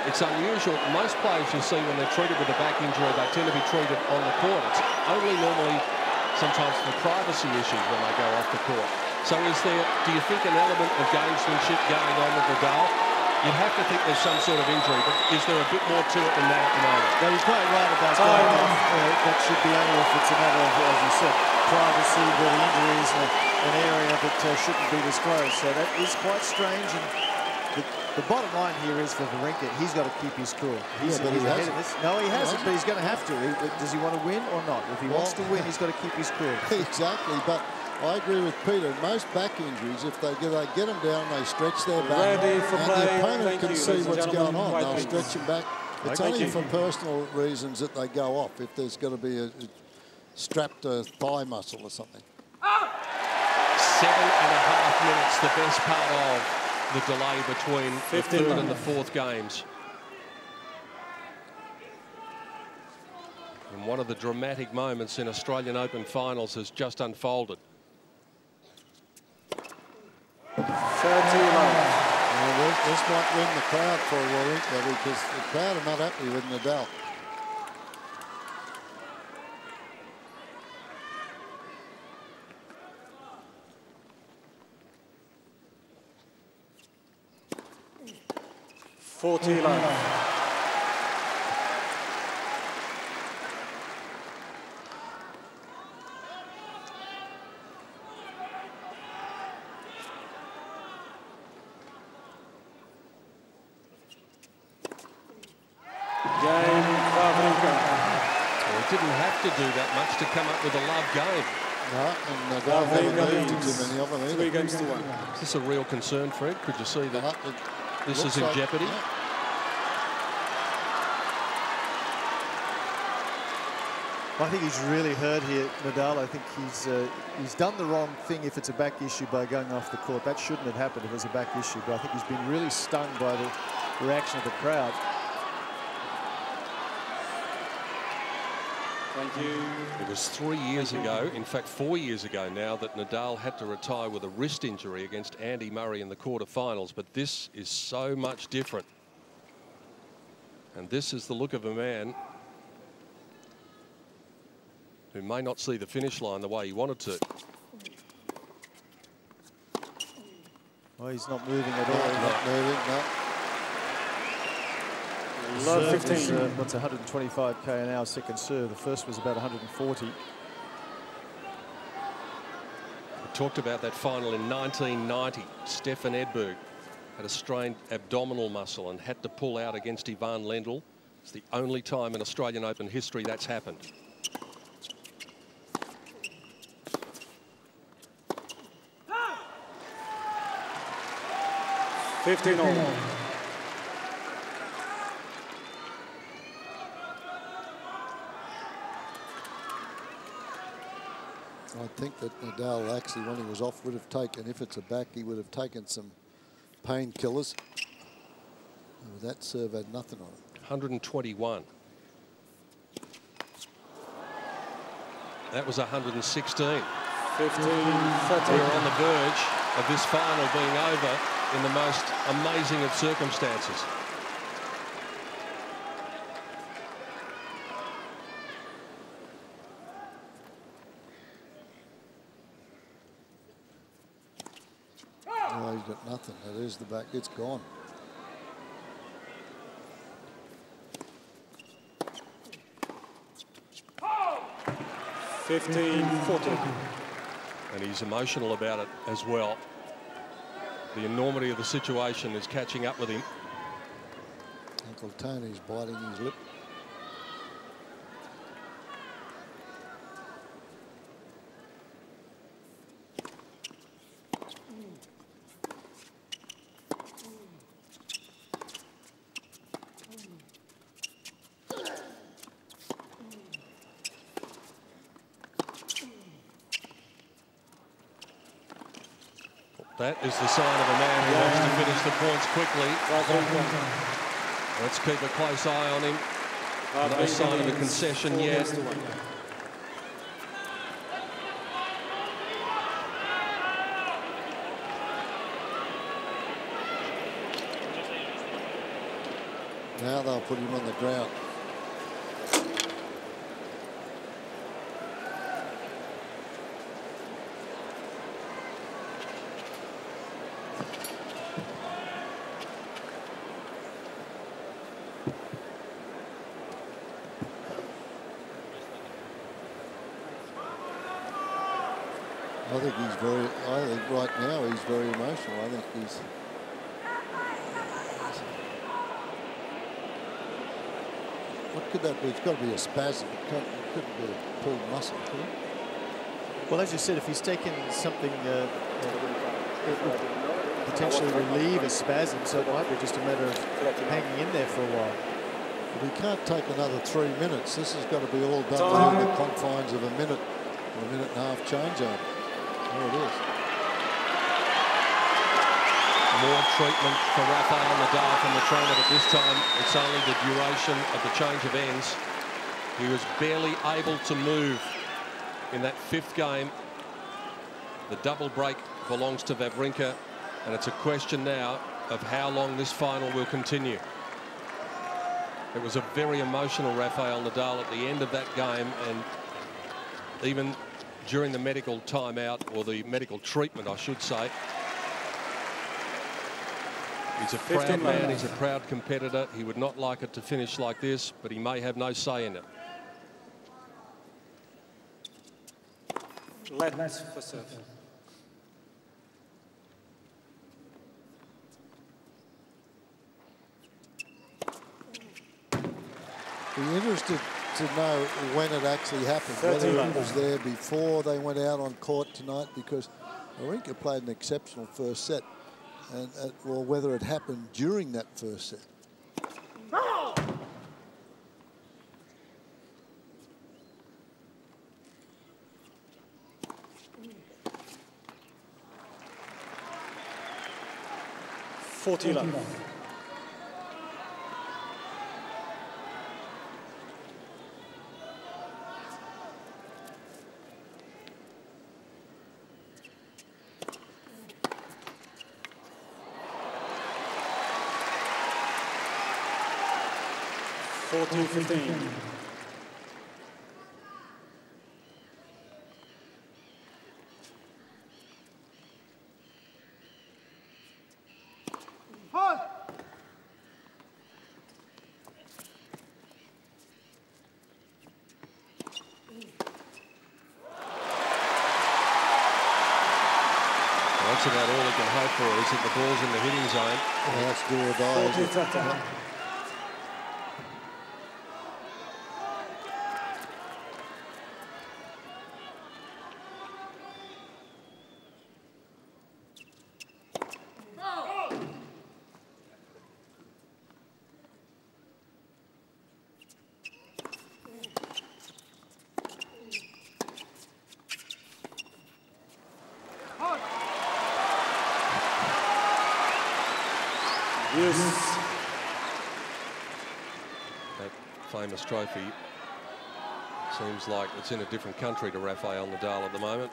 Speaker 1: it's unusual. Most players you see when they're treated with a back injury, they tend to be treated on the court. It's only normally sometimes for privacy issues when they go off the court. So is there, do you think, an element of gamesmanship going on with Nadal? You'd have to think there's some sort of injury, but is there a bit more to it than that at the moment?
Speaker 3: No, he's quite right about that. That should be only if it's a matter of, as you said, privacy, where the injury is an area that shouldn't be disclosed. So that is quite strange. And the bottom line here is for Wawrinka, he's got to keep his cool. He's ahead of this. No, he hasn't, but he's going to have to. Does he want to win or not? If he wants to win, he's got to keep his cool.
Speaker 4: Exactly, but I agree with Peter. Most back injuries, if they get them down, they stretch their back,
Speaker 2: Ready for
Speaker 4: and
Speaker 2: play.
Speaker 4: the opponent
Speaker 2: Thank
Speaker 4: can
Speaker 2: you,
Speaker 4: see
Speaker 2: ladies and
Speaker 4: what's going
Speaker 2: gentlemen.
Speaker 4: on. They'll
Speaker 2: White
Speaker 4: stretch them back. It's
Speaker 2: Thank
Speaker 4: only
Speaker 2: you.
Speaker 4: for personal reasons that they go off. If there's going to be a strapped thigh muscle or something.
Speaker 1: 7.5 minutes, the best part of the delay between the third and the fourth games. And one of the dramatic moments in Australian Open finals has just unfolded.
Speaker 2: 30
Speaker 4: Well, this might win the crowd for Wawrinka because the crowd are not happy with Nadal.
Speaker 1: Didn't have to do that much to come up with a love game.
Speaker 4: No, and Nadal haven't moved too many of them either.
Speaker 2: 3 games to 1.
Speaker 1: Is this a real concern, Fred? Could you see that this is in
Speaker 4: like,
Speaker 1: jeopardy?
Speaker 4: Yeah.
Speaker 3: I think he's really hurt here, Nadal. I think he's done the wrong thing if it's a back issue by going off the court. That shouldn't have happened if it was a back issue, but I think he's been really stung by the reaction of the crowd.
Speaker 2: Thank you.
Speaker 1: It was 3 years ago, in fact 4 years ago now, that Nadal had to retire with a wrist injury against Andy Murray in the quarterfinals, but this is so much different. And this is the look of a man who may not see the finish line the way he wanted to.
Speaker 3: Well, he's not moving at all.
Speaker 4: Not moving, no.
Speaker 3: Serve is, what's 125 k an hour second serve. The first was about 140.
Speaker 1: We talked about that final in 1990. Stefan Edberg had a strained abdominal muscle and had to pull out against Ivan Lendl. It's the only time in Australian Open history that's happened.
Speaker 4: think that Nadal actually, when he was off, would have taken, if it's a back, he would have taken some painkillers. That serve had nothing on it.
Speaker 1: 121. That was 116.
Speaker 2: 15, 13.
Speaker 1: We're on the verge of this final being over in the most amazing of circumstances.
Speaker 4: No, he's got nothing. That is the back. It's gone.
Speaker 2: Oh! 15, 14.
Speaker 1: And he's emotional about it as well. The enormity of the situation is catching up with him.
Speaker 4: Uncle Tony's biting his lip.
Speaker 1: That is the sign of a man who wants to finish the points quickly. Let's keep a close eye on him. No sign of a concession yet.
Speaker 4: Now they'll put him on the ground. I think right now he's very emotional. I think he's what could that be? It's got to be a spasm. It couldn't be a pulled muscle, could it?
Speaker 3: Well, as you said, if he's taken something it would potentially relieve a spasm, so it might be just a matter of hanging in there for a while.
Speaker 4: But he can't take another 3 minutes. This has got to be all done within the confines of a minute or a minute and a half changeover. There it is.
Speaker 1: More treatment for Rafael Nadal from the trainer, but this time it's only the duration of the change of ends. He was barely able to move in that fifth game. The double break belongs to Wawrinka, and it's a question now of how long this final will continue. It was a very emotional Rafael Nadal at the end of that game, and even during the medical timeout, or the medical treatment, I should say. He's a proud man, he's a proud competitor. He would not like it to finish like this, but he may have no say in it.
Speaker 2: Let's for serve.
Speaker 4: Be interested to know when it actually happened, whether it was there before they went out on court tonight, because Wawrinka played an exceptional first set, and or whether it happened during that first set.
Speaker 2: $40. 14-15.
Speaker 1: That's about all he can hope for, is that the ball's in the hitting zone.
Speaker 4: Well, that's do or die.
Speaker 2: Yes.
Speaker 1: That famous trophy seems like it's in a different country to Rafael Nadal at the moment.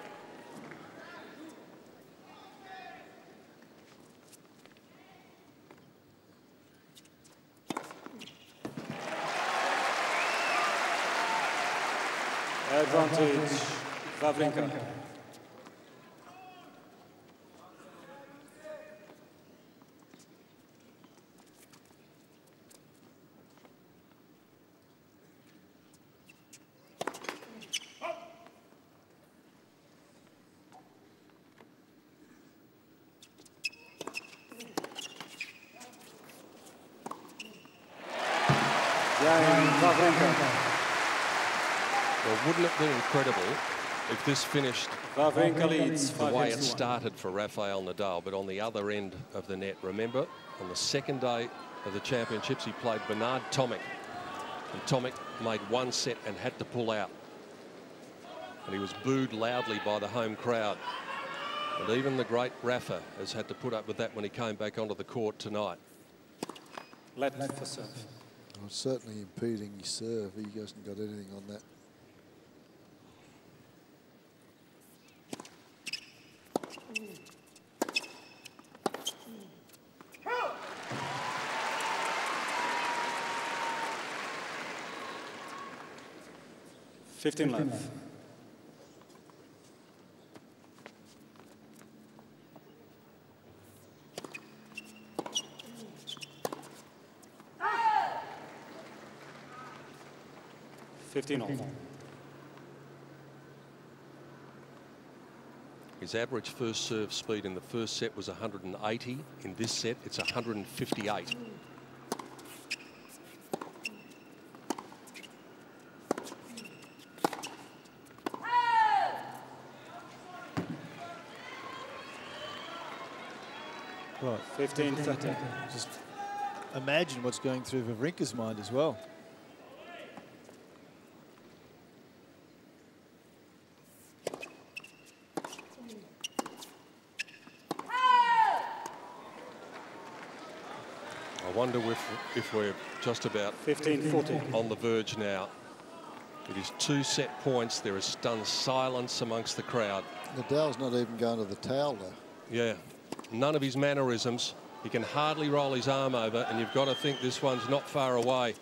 Speaker 2: Advantage, Wawrinka. Cain, Wawrinka.
Speaker 1: Well, wouldn't it be incredible if this finished
Speaker 2: Wawrinka leads
Speaker 1: the way it started for Rafael Nadal, but on the other end of the net? Remember, on the second day of the championships, he played Bernard Tomic, and Tomic made one set and had to pull out. And he was booed loudly by the home crowd. And even the great Rafa has had to put up with that when he came back onto the court tonight.
Speaker 2: Let for serve.
Speaker 4: Well, certainly impeding his serve. He hasn't got anything on that.
Speaker 2: Fifteen left.
Speaker 1: His average first serve speed in the first set was 180. In this set, it's 158.
Speaker 3: Right.
Speaker 2: 15-13.
Speaker 3: Just imagine what's going through Wawrinka's mind as well.
Speaker 1: I wonder if we're just about
Speaker 2: 15-14
Speaker 1: on the verge now. It is 2 set points. There is stunned silence amongst the crowd.
Speaker 4: Nadal's not even going to the towel, though.
Speaker 1: Yeah, none of his mannerisms. He can hardly roll his arm over, and you've got to think this one's not far away.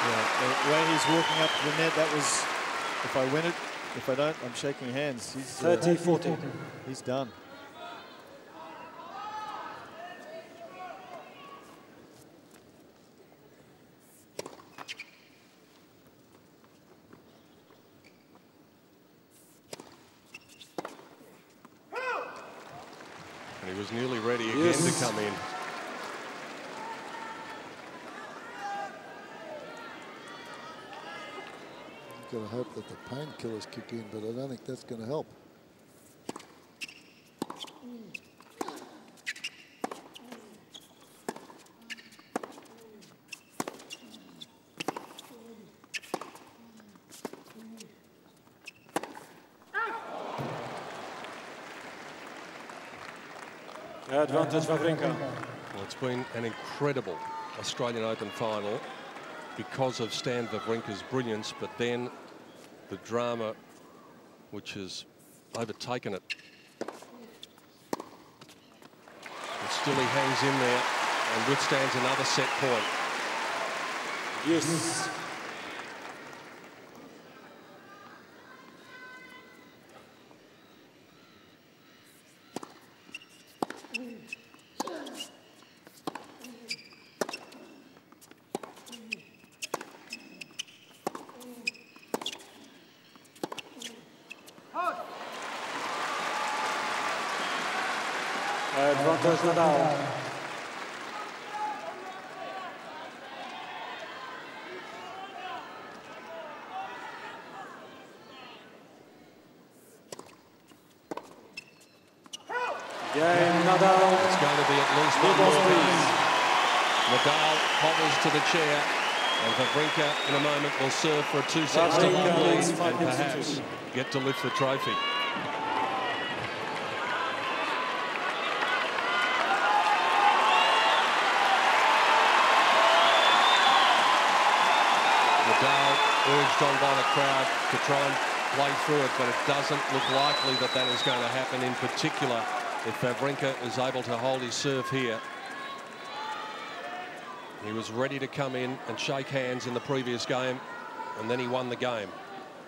Speaker 3: Yeah, the way he's walking up to the net, that was, if I win it, if I don't, I'm shaking hands. He's
Speaker 2: 30-14.
Speaker 3: He's done.
Speaker 1: And he was nearly ready again to come in.
Speaker 4: You've got to hope that the painkillers kick in, but I don't think that's going to help.
Speaker 2: Advantage Wawrinka.
Speaker 1: Well, it's been an incredible Australian Open final because of Stan Wawrinka's brilliance, but then the drama which has overtaken it. But still he hangs in there and withstands another set point.
Speaker 2: Yes. Advantage Nadal. Cain, Nadal.
Speaker 1: It's going to be at least one more game. Nadal hobbles to the chair. And Wawrinka in a moment will serve for a 2 sets to love lead and perhaps get to lift the trophy. Nadal urged on by the crowd to try and play through it, but it doesn't look likely that that is going to happen, in particular if Wawrinka is able to hold his serve here. He was ready to come in and shake hands in the previous game, and then he won the game.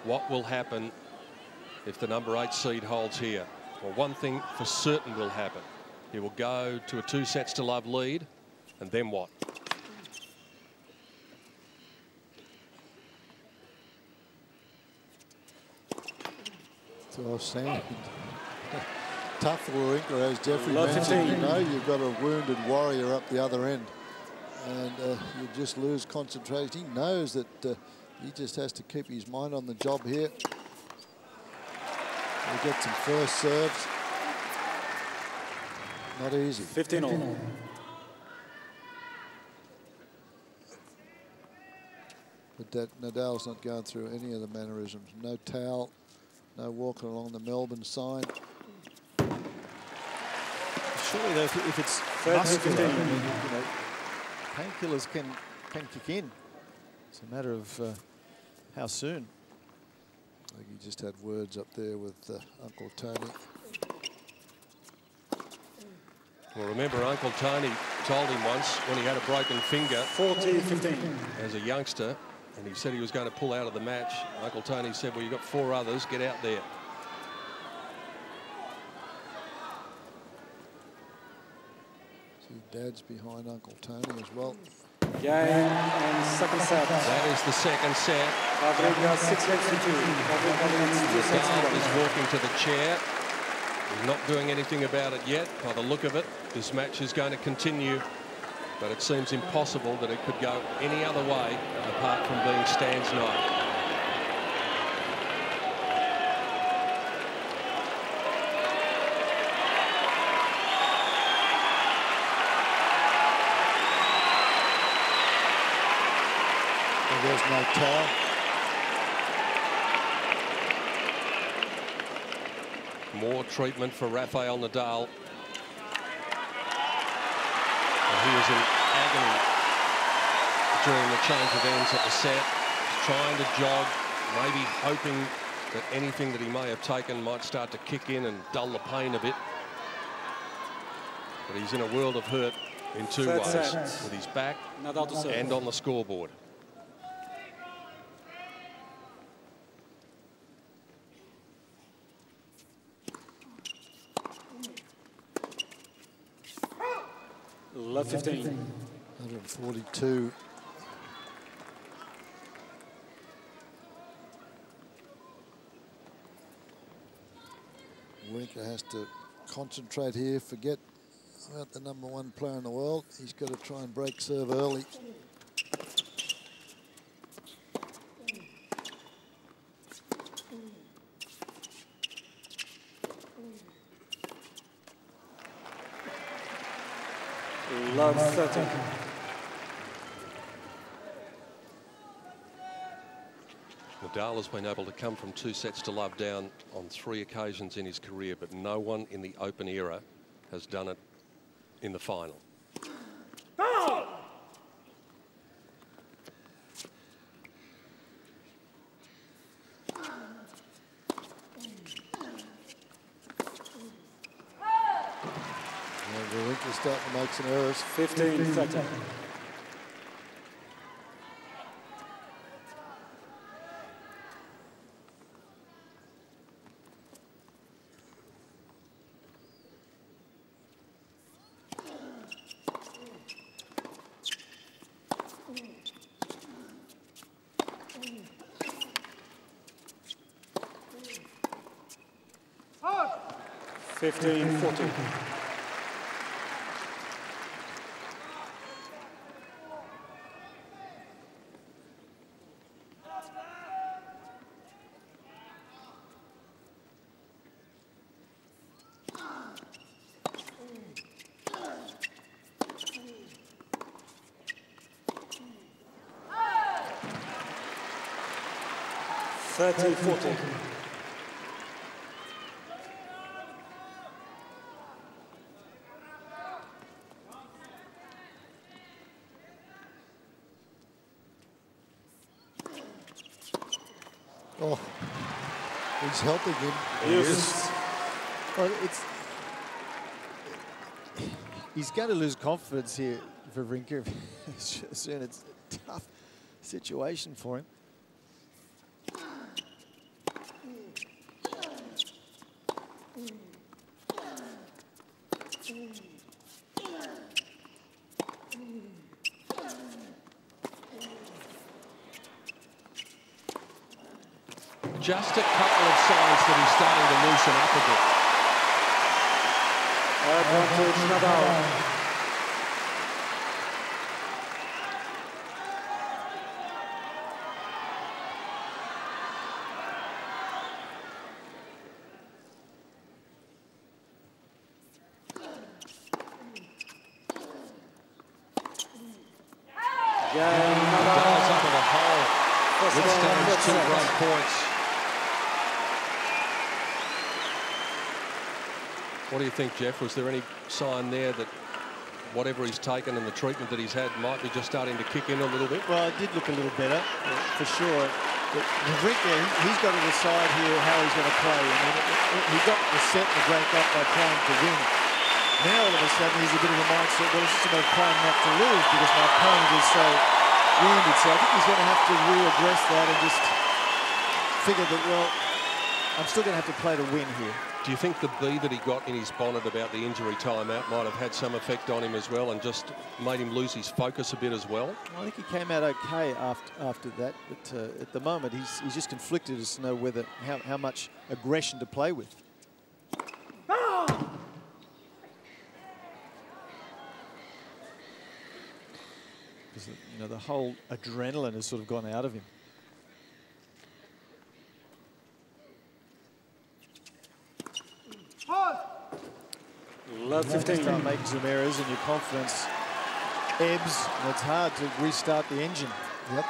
Speaker 1: What will happen if the number 8 seed holds here? Well, one thing for certain will happen. He will go to a 2 sets to love lead, and then what?
Speaker 4: So I was saying, tough for Wawrinka, as Jeffrey mentioned. You know, you've got a wounded warrior up the other end, and you just lose concentration. He knows that he just has to keep his mind on the job here. He'll get some first serves. Not easy.
Speaker 2: 15 all.
Speaker 4: But that Nadal's not going through any of the mannerisms. No towel. No walking along the Melbourne sign.
Speaker 3: Surely, though, if it's muscular, you know, painkillers can kick in. It's a matter of how soon.
Speaker 4: I think he just had words up there with Uncle Tony.
Speaker 1: Well, remember, Uncle Tony told him once when he had a broken finger
Speaker 2: 40-15
Speaker 1: as a youngster, and he said he was going to pull out of the match. Uncle Tony said, well, you've got 4 others, get out there.
Speaker 4: See, Dad's behind Uncle Tony as well.
Speaker 2: Cain and second set.
Speaker 1: That is the second set.
Speaker 2: Wawrinka 6 games to 2.
Speaker 1: Nadal is walking to the chair. He's not doing anything about it yet. By the look of it, this match is going to continue. But it seems impossible that it could go any other way apart from being Stan's night.
Speaker 4: And there's no towel.
Speaker 1: More treatment for Rafael Nadal. He was in agony during the change of ends at the set. He's trying to jog, maybe hoping that anything that he may have taken might start to kick in and dull the pain a bit. But he's in a world of hurt in 2 ways, with his back and on the scoreboard.
Speaker 2: Love 15.
Speaker 4: 142. Wawrinka has to concentrate here, forget about the number 1 player in the world. He's got to try and break serve early.
Speaker 2: Love 13.
Speaker 1: Nadal has been able to come from 2 sets to love down on 3 occasions in his career, but no one in the Open era has done it in the final.
Speaker 4: Wawrinka's starting to make some errors.
Speaker 2: 15-13. 30-40.
Speaker 4: Oh, he's helping him.
Speaker 2: Yes.
Speaker 3: Well, he's going to lose confidence here for Wawrinka. Soon it's a tough situation for him.
Speaker 1: Just a couple of signs that he's starting to loosen up a bit.
Speaker 2: Advantage Nadal.
Speaker 1: Nadal's up in the hole. Withstands 2 run points. What do you think, Jeff? Was there any sign there that whatever he's taken and the treatment that he's had might be just starting to kick in a little bit?
Speaker 3: Well, it did look a little better, for sure. But Wawrinka, he's got to decide here how he's going to play. I mean, he got the set and the break up by playing to win. Now, all of a sudden, he's a bit of a mindset, well, it's just about playing not to lose because my opponent is so wounded. So I think he's going to have to readdress that and just figure that, well, I'm still going to have to play to win here.
Speaker 1: Do you think the bee that he got in his bonnet about the injury timeout might have had some effect on him as well and just made him lose his focus a bit as well?
Speaker 3: I think he came out okay after that, but at the moment he's just conflicted as to know whether how much aggression to play with. Because you know the whole adrenaline has sort of gone out of him.
Speaker 2: Love 15.
Speaker 3: Start making some errors and your confidence ebbs, and it's hard to restart the engine.
Speaker 4: Yep.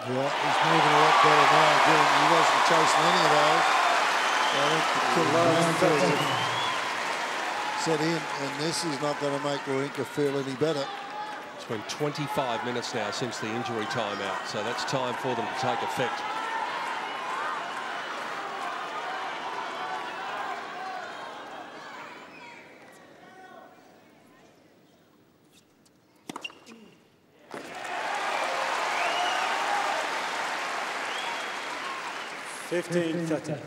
Speaker 4: Yeah, he's moving a lot better now. Again, he wasn't chasing any of those. So I think the set in, and this is not going to make Wawrinka feel any better.
Speaker 1: It's been 25 minutes now since the injury timeout, so that's time for them to take effect.
Speaker 2: $15-30.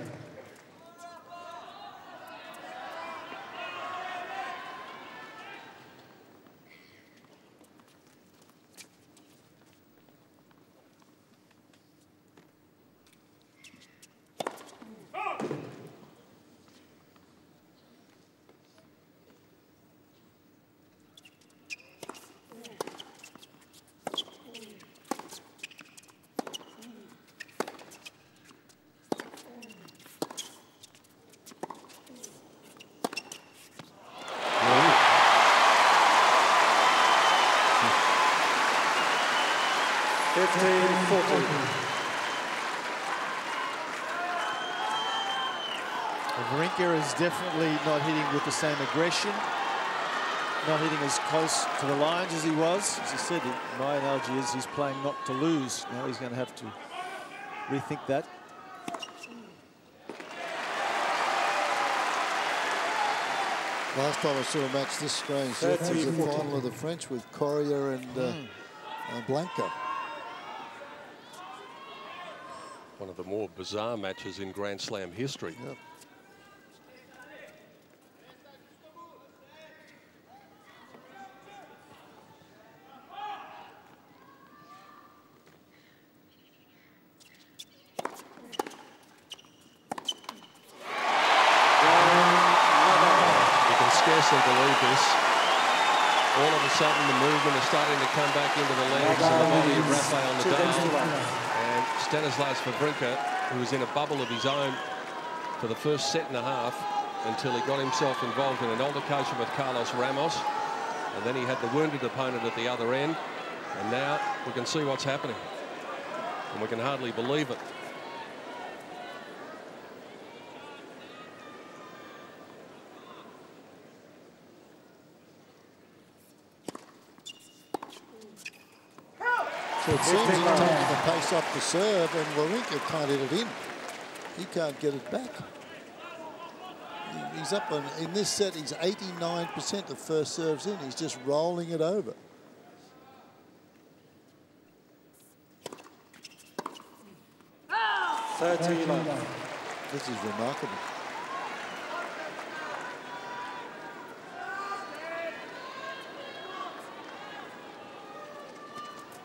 Speaker 3: Wawrinka is definitely not hitting with the same aggression, not hitting as close to the lines as he was. As I said, my analogy is he's playing not to lose. Now he's going to have to rethink that.
Speaker 4: Last time I saw a match this strange, it was the final of the French with Correa and Blanca.
Speaker 1: One of the more bizarre matches in Grand Slam history.
Speaker 4: Yep.
Speaker 1: scarcely believe this. All of a sudden, the movement is starting to come back into the legs and the body of Rafael Nadal. And Stanislav Wawrinka, who was in a bubble of his own for the first set and a half until he got himself involved in an altercation with Carlos Ramos. And then he had the wounded opponent at the other end. And now we can see what's happening. And we can hardly believe it.
Speaker 4: So it seems he's taking the pace off the serve, and Wawrinka can't hit it in. He can't get it back. He's up on, in this set, he's 89% of first serves in. He's just rolling it over. This is remarkable.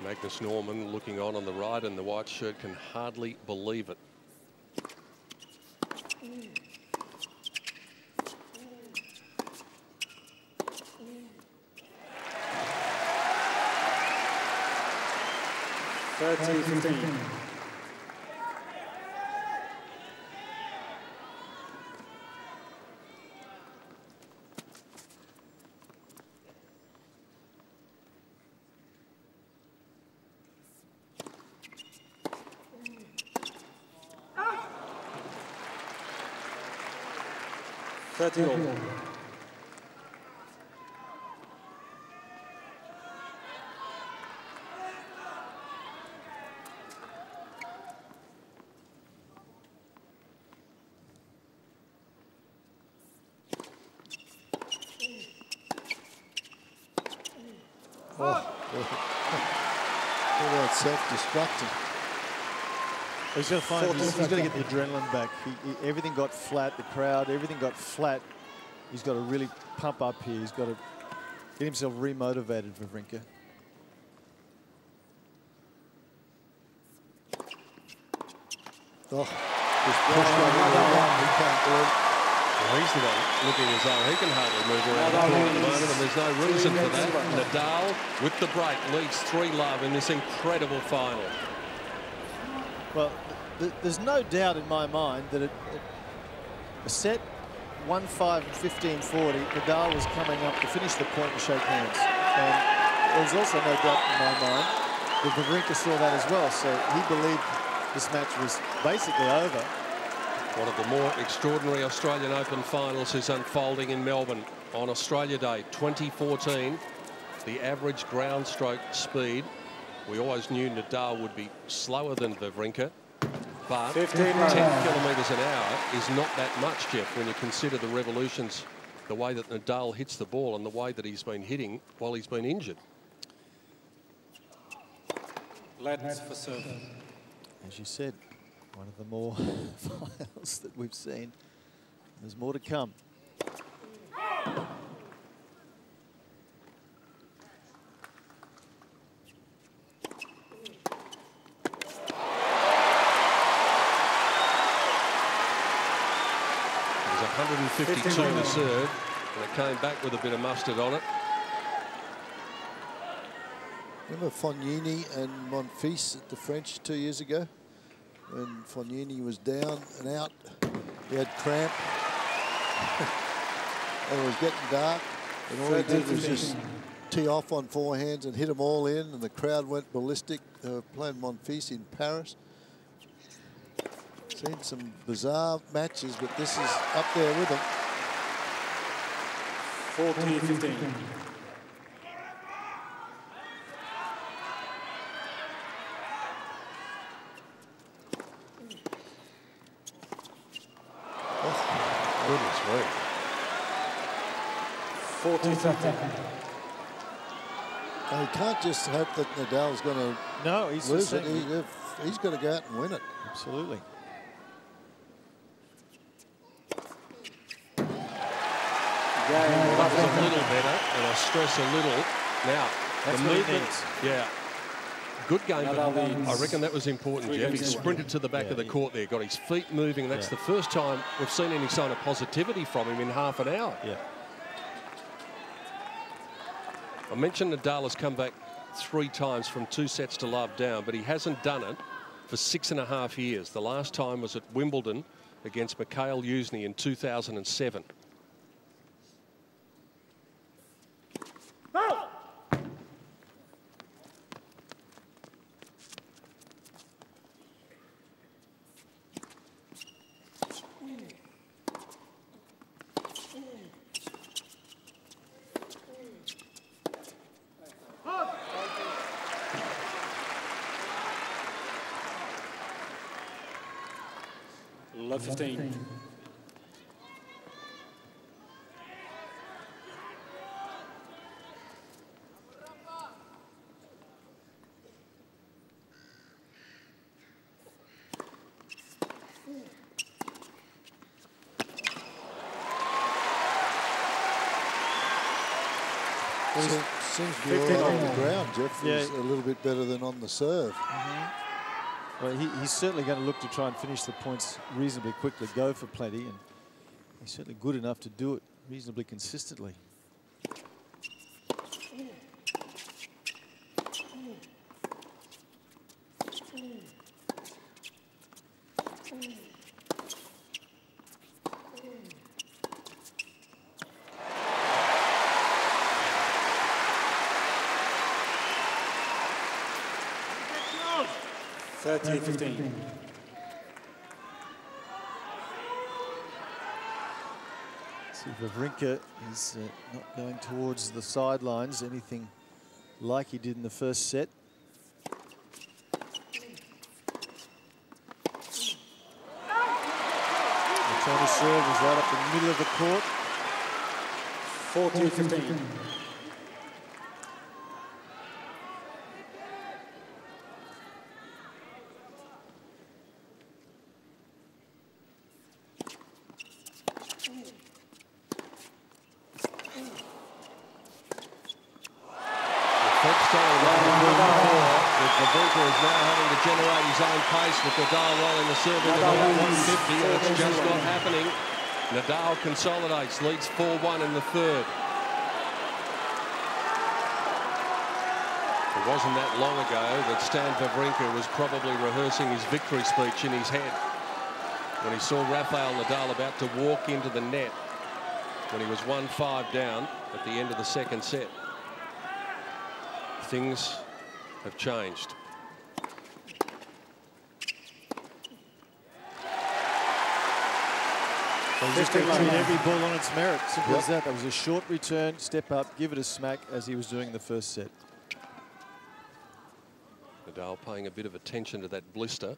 Speaker 1: Magnus Norman looking on the right, and the white shirt can hardly believe it.
Speaker 4: Self-destructing.
Speaker 3: He's got to find. He's got to get the adrenaline back. Everything got flat. The crowd, everything got flat. He's got to really pump up here. He's got to get himself remotivated, Wawrinka.
Speaker 4: Oh, just pushed over. He can't do it.
Speaker 1: Well, he's the one looking as though he can hardly move around the court at the moment, and there's no reason for that. Nadal, with the break, leads 3-love in this incredible final.
Speaker 3: Well, there's no doubt in my mind that a set 1-5 and 15-40, Nadal was coming up to finish the point and shake hands. And there's also no doubt in my mind that Wawrinka saw that as well, so he believed this match was basically over.
Speaker 1: One of the more extraordinary Australian Open finals is unfolding in Melbourne on Australia Day 2014. The average ground stroke speed, we always knew Nadal would be slower than Wawrinka, but 10 kilometres an hour is not that much, Jeff, when you consider the revolutions, the way that Nadal hits the ball and the way that he's been hitting while he's been injured.
Speaker 2: Let's for serve.
Speaker 3: As you said, one of the more finals that we've seen. There's more to come.
Speaker 1: It was 152 to serve, and it came back with a bit of mustard on it.
Speaker 4: Remember Fognini and Monfils at the French 2 years ago? When Fognini was down and out, he had cramp, and it was getting dark, and all he did was just tee off on forehands and hit them all in, and the crowd went ballistic. They were playing Monfils in Paris. Seen some bizarre matches, but this is up there with them.
Speaker 2: 14-15.
Speaker 1: Goodness me.
Speaker 2: 14-15.
Speaker 4: You can't just hope that Nadal's going to lose it. He's got to go out and win it.
Speaker 3: Absolutely.
Speaker 1: That was a little better, and I stress a little. Now,
Speaker 3: that's
Speaker 1: the movement, yeah, good game, but I reckon that was important, Jeff. He sprinted to the back of the court there, got his feet moving. That's the first time we've seen any sign of positivity from him in half an hour.
Speaker 3: Yeah.
Speaker 1: I mentioned Nadal has come back 3 times from 2 sets to love down, but he hasn't done it for 6.5 years. The last time was at Wimbledon against Mikhail Yuzny in 2007.
Speaker 2: No! Love 15.
Speaker 4: Seems to be all right on the ground, Jeff. Yeah. Is a little bit better than on the serve.
Speaker 3: Well, he's certainly going to look to try and finish the points reasonably quickly, go for plenty, and he's certainly good enough to do it reasonably consistently. See, Wawrinka is not going towards the sidelines, anything like he did in the first set. The Chinese serve was right up the middle of the court.
Speaker 2: 14-15.
Speaker 1: Wawrinka is now having to generate his own pace with Nadal rolling the serve into the 150, and it's just not happening. Nadal consolidates, leads 4-1 in the third. It wasn't that long ago that Stan Wawrinka was probably rehearsing his victory speech in his head when he saw Rafael Nadal about to walk into the net when he was 1-5 down at the end of the second set. Things have changed.
Speaker 3: He's just going to treat every ball on its merit. Simple as that. That was a short return, step up, give it a smack as he was doing in the first set.
Speaker 1: Nadal paying a bit of attention to that blister.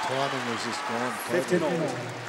Speaker 4: Timing was just gone.
Speaker 2: 15-all.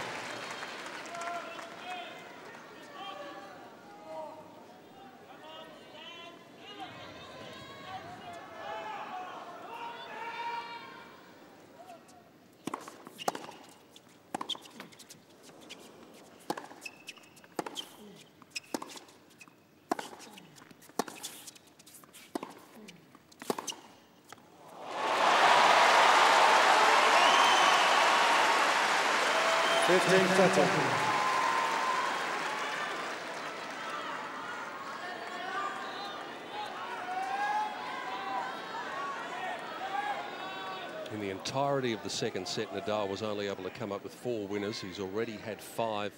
Speaker 1: In the entirety of the second set, Nadal was only able to come up with 4 winners. He's already had 5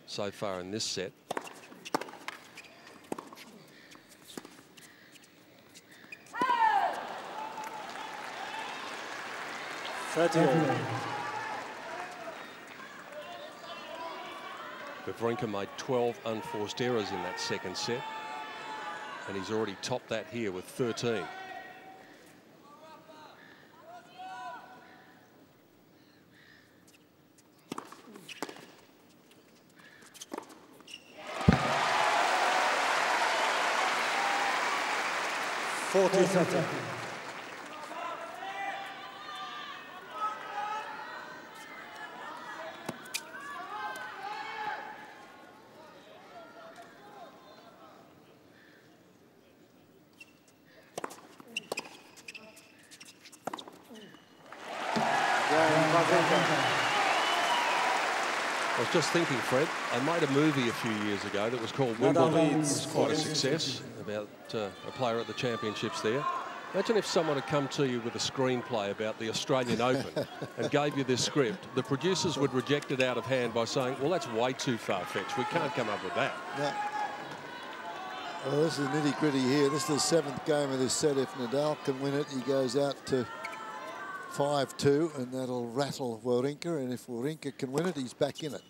Speaker 1: so far in this set. Wawrinka made 12 unforced errors in that second set, and he's already topped that here with 13. I was just thinking, Fred, I made a movie a few years ago that was called Wimbledon. It was quite a success about a player at the championships there. Imagine if someone had come to you with a screenplay about the Australian Open and gave you this script. The producers would reject it out of hand by saying, well, that's way too far-fetched. We can't come up with that.
Speaker 4: No. Well, this is nitty-gritty here. This is the 7th game of this set. If Nadal can win it, he goes out to 5-2, and that'll rattle Wawrinka. And if Wawrinka can win it, he's back in it.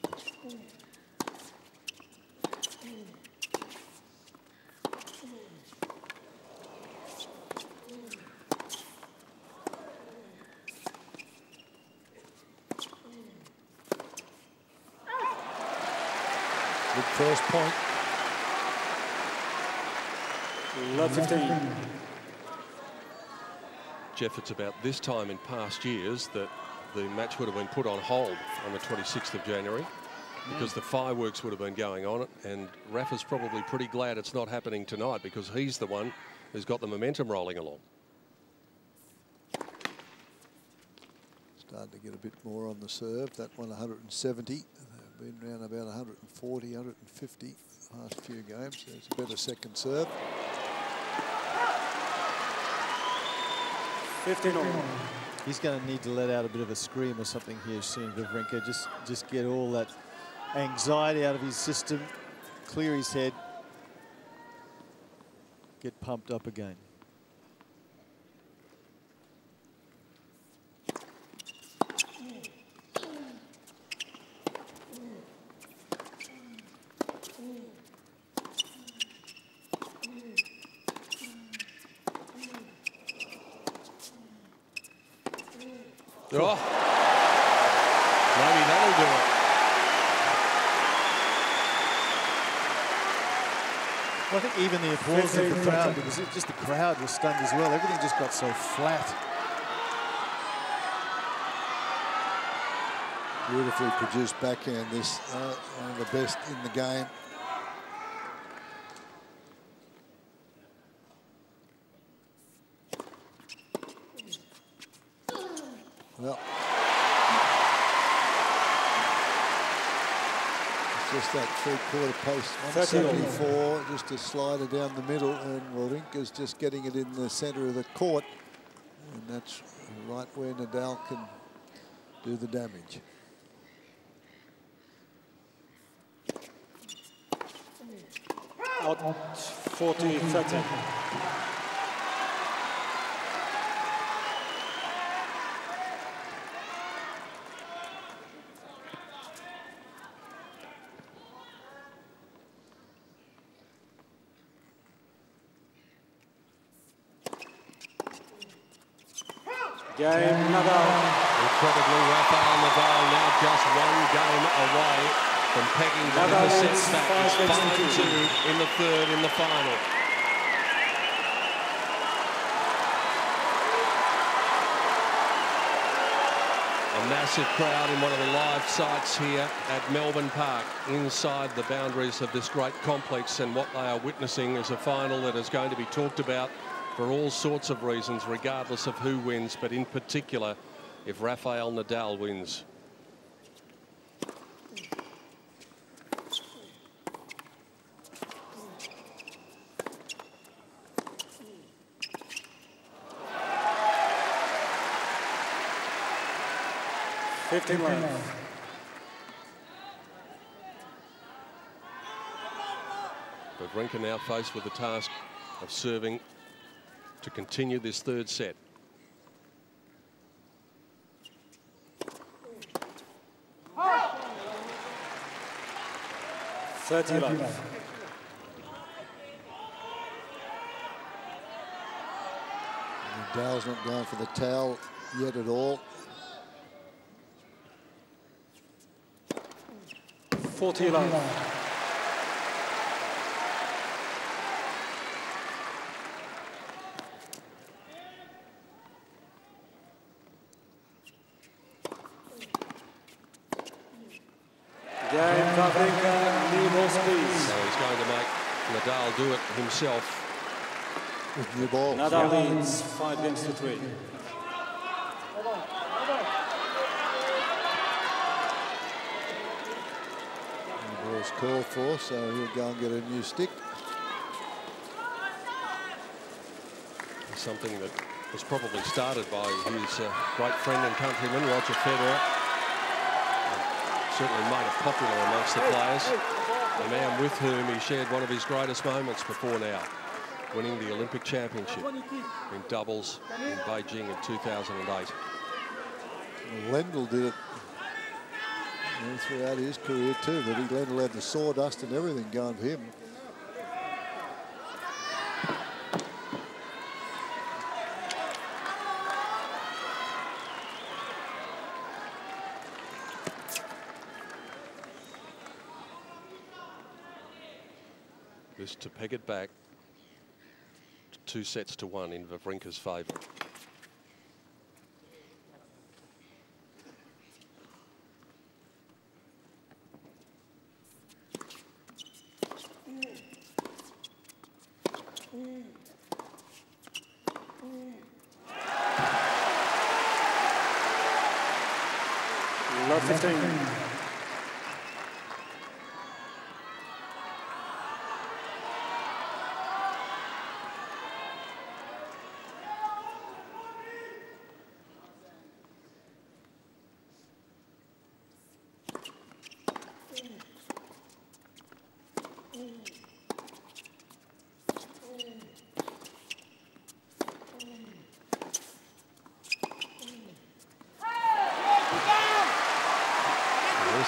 Speaker 4: Good first point.
Speaker 2: Love 15.
Speaker 1: Jeff, it's about this time in past years that the match would have been put on hold on the 26th of January because the fireworks would have been going on, and Rafa's probably pretty glad it's not happening tonight because he's the one who's got the momentum rolling along.
Speaker 4: Starting to get a bit more on the serve. That one 170. They've been around about 140, 150 last few games. There's a better second serve.
Speaker 2: 15 all.
Speaker 3: He's going to need to let out a bit of a scream or something here soon, Wawrinka. Just get all that anxiety out of his system, clear his head, get pumped up again.
Speaker 1: Oh, maybe that'll do it.
Speaker 3: Well, I think even the applause of the crowd, because just the crowd was stunned as well. Everything just got so flat.
Speaker 4: Beautifully produced backhand. This one of the best in the game. Well, it's just that 3/4 pace, 174, just a slider down the middle, and Wawrinka's just getting it in the centre of the court, and that's right where Nadal can do the damage.
Speaker 2: Out 40-30. Game Nadal.
Speaker 1: Incredibly, Rafael Nadal now just one game away from pegging one of the sets back. It's 5-2 in the third in the final. A massive crowd in one of the live sites here at Melbourne Park, inside the boundaries of this great complex, and what they are witnessing is a final that is going to be talked about for all sorts of reasons, regardless of who wins, but in particular, if Rafael Nadal wins. Wawrinka now faced with the task of serving to continue this third set.
Speaker 4: Nadal's not going for the towel yet at all.
Speaker 2: 40 love. Game Wawrinka, new ball speed.
Speaker 1: So he's going to make Nadal do it himself.
Speaker 4: With new ball.
Speaker 2: Nadal leads 5 games to 3.
Speaker 4: was called for, so he'll go and get a new stick.
Speaker 1: Something that was probably started by his great friend and countryman, Roger Federer. Certainly made it popular amongst the players. The man with whom he shared one of his greatest moments before now, winning the Olympic Championship in doubles in Beijing in 2008.
Speaker 4: Lendl did it throughout his career too, but Lendl had the sawdust and everything going for him.
Speaker 1: This to peg it back to 2-1 in Wawrinka's favour.
Speaker 2: Lot 15.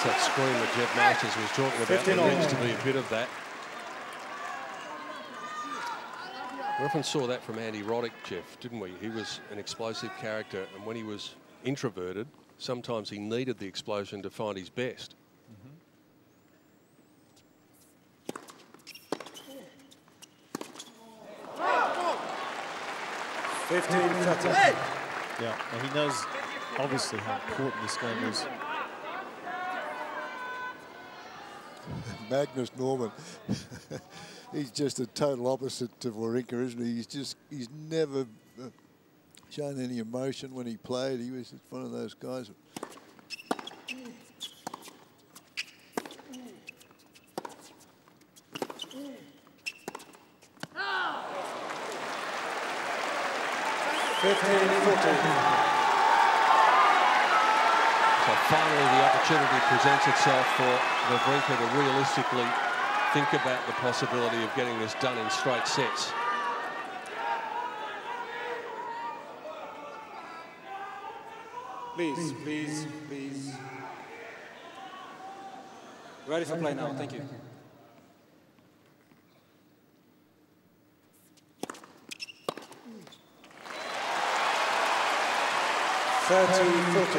Speaker 1: That screen that Jeff Masters was talking about, there needs to be a bit of that. We often saw that from Andy Roddick, Jeff, didn't we? He was an explosive character, and when he was introverted, sometimes he needed the explosion to find his best.
Speaker 2: 15-30.
Speaker 3: Yeah, and he knows obviously how important this game is.
Speaker 4: Magnus Norman, he's just a total opposite to Wawrinka, isn't he? He's never shown any emotion when he played. He was just one of those guys.
Speaker 1: So finally the opportunity presents itself for Wawrinka to realistically think about the possibility of getting this done in straight sets.
Speaker 2: Please, please, please. Ready for play now, thank you.
Speaker 4: No, you've got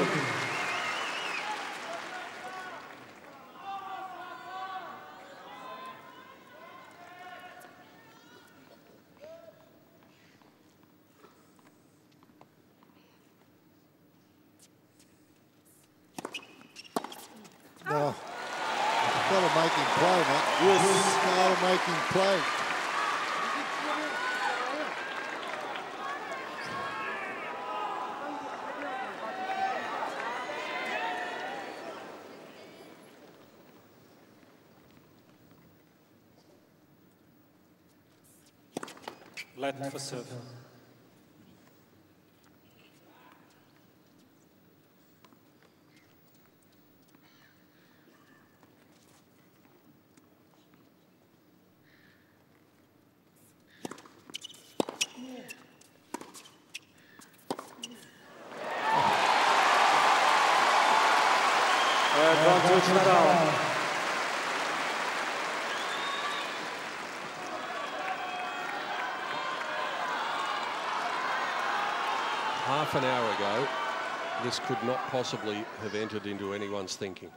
Speaker 4: to make him play, mate. Yes. You've got to make him play.
Speaker 2: Let for serve. Advantage Nadal.
Speaker 1: Half an hour ago, this could not possibly have entered into anyone's thinking.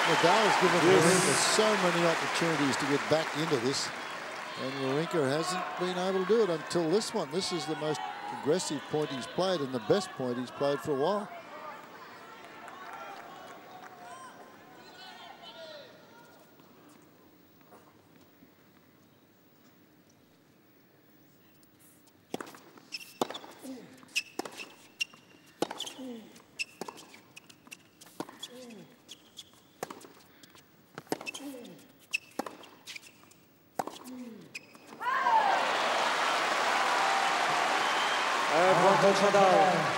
Speaker 4: Nadal has given Wawrinka so many opportunities to get back into this, and Wawrinka hasn't been able to do it until this one. This is the most aggressive point he's played and the best point he's played for a while.
Speaker 2: Nadal.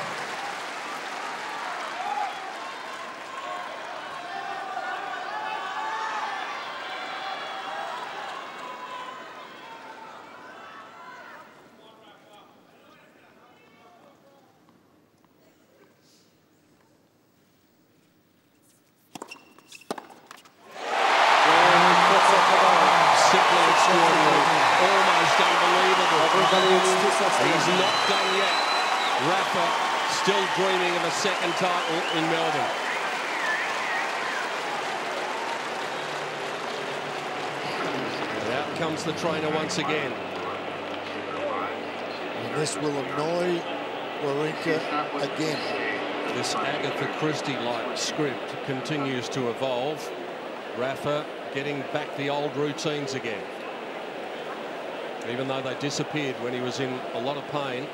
Speaker 1: He's not done yet. Rafa still dreaming of a second title in Melbourne. And out comes the trainer once again.
Speaker 4: And this will annoy Wawrinka again.
Speaker 1: This Agatha Christie-like script continues to evolve. Rafa getting back the old routines again. Even though they disappeared when he was in a lot of pain.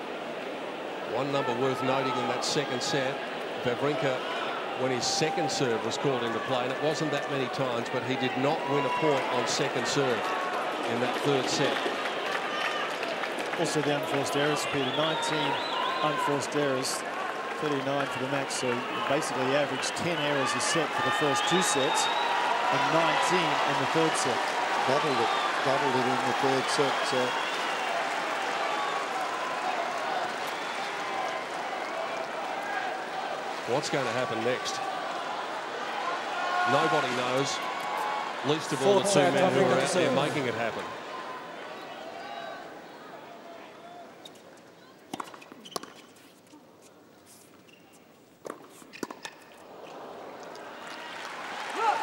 Speaker 1: One number worth noting in that second set, Wawrinka, when his second serve was called into play, and it wasn't that many times, but he did not win a point on second serve in that third set.
Speaker 3: Also the unforced errors, Peter, 19 unforced errors, 39 for the match, so basically averaged 10 errors a set for the first two sets and 19 in the third set. Doubled it in the third set. So.
Speaker 1: What's going to happen next? Nobody knows, least of all the two men who are out there making it happen.
Speaker 2: Love.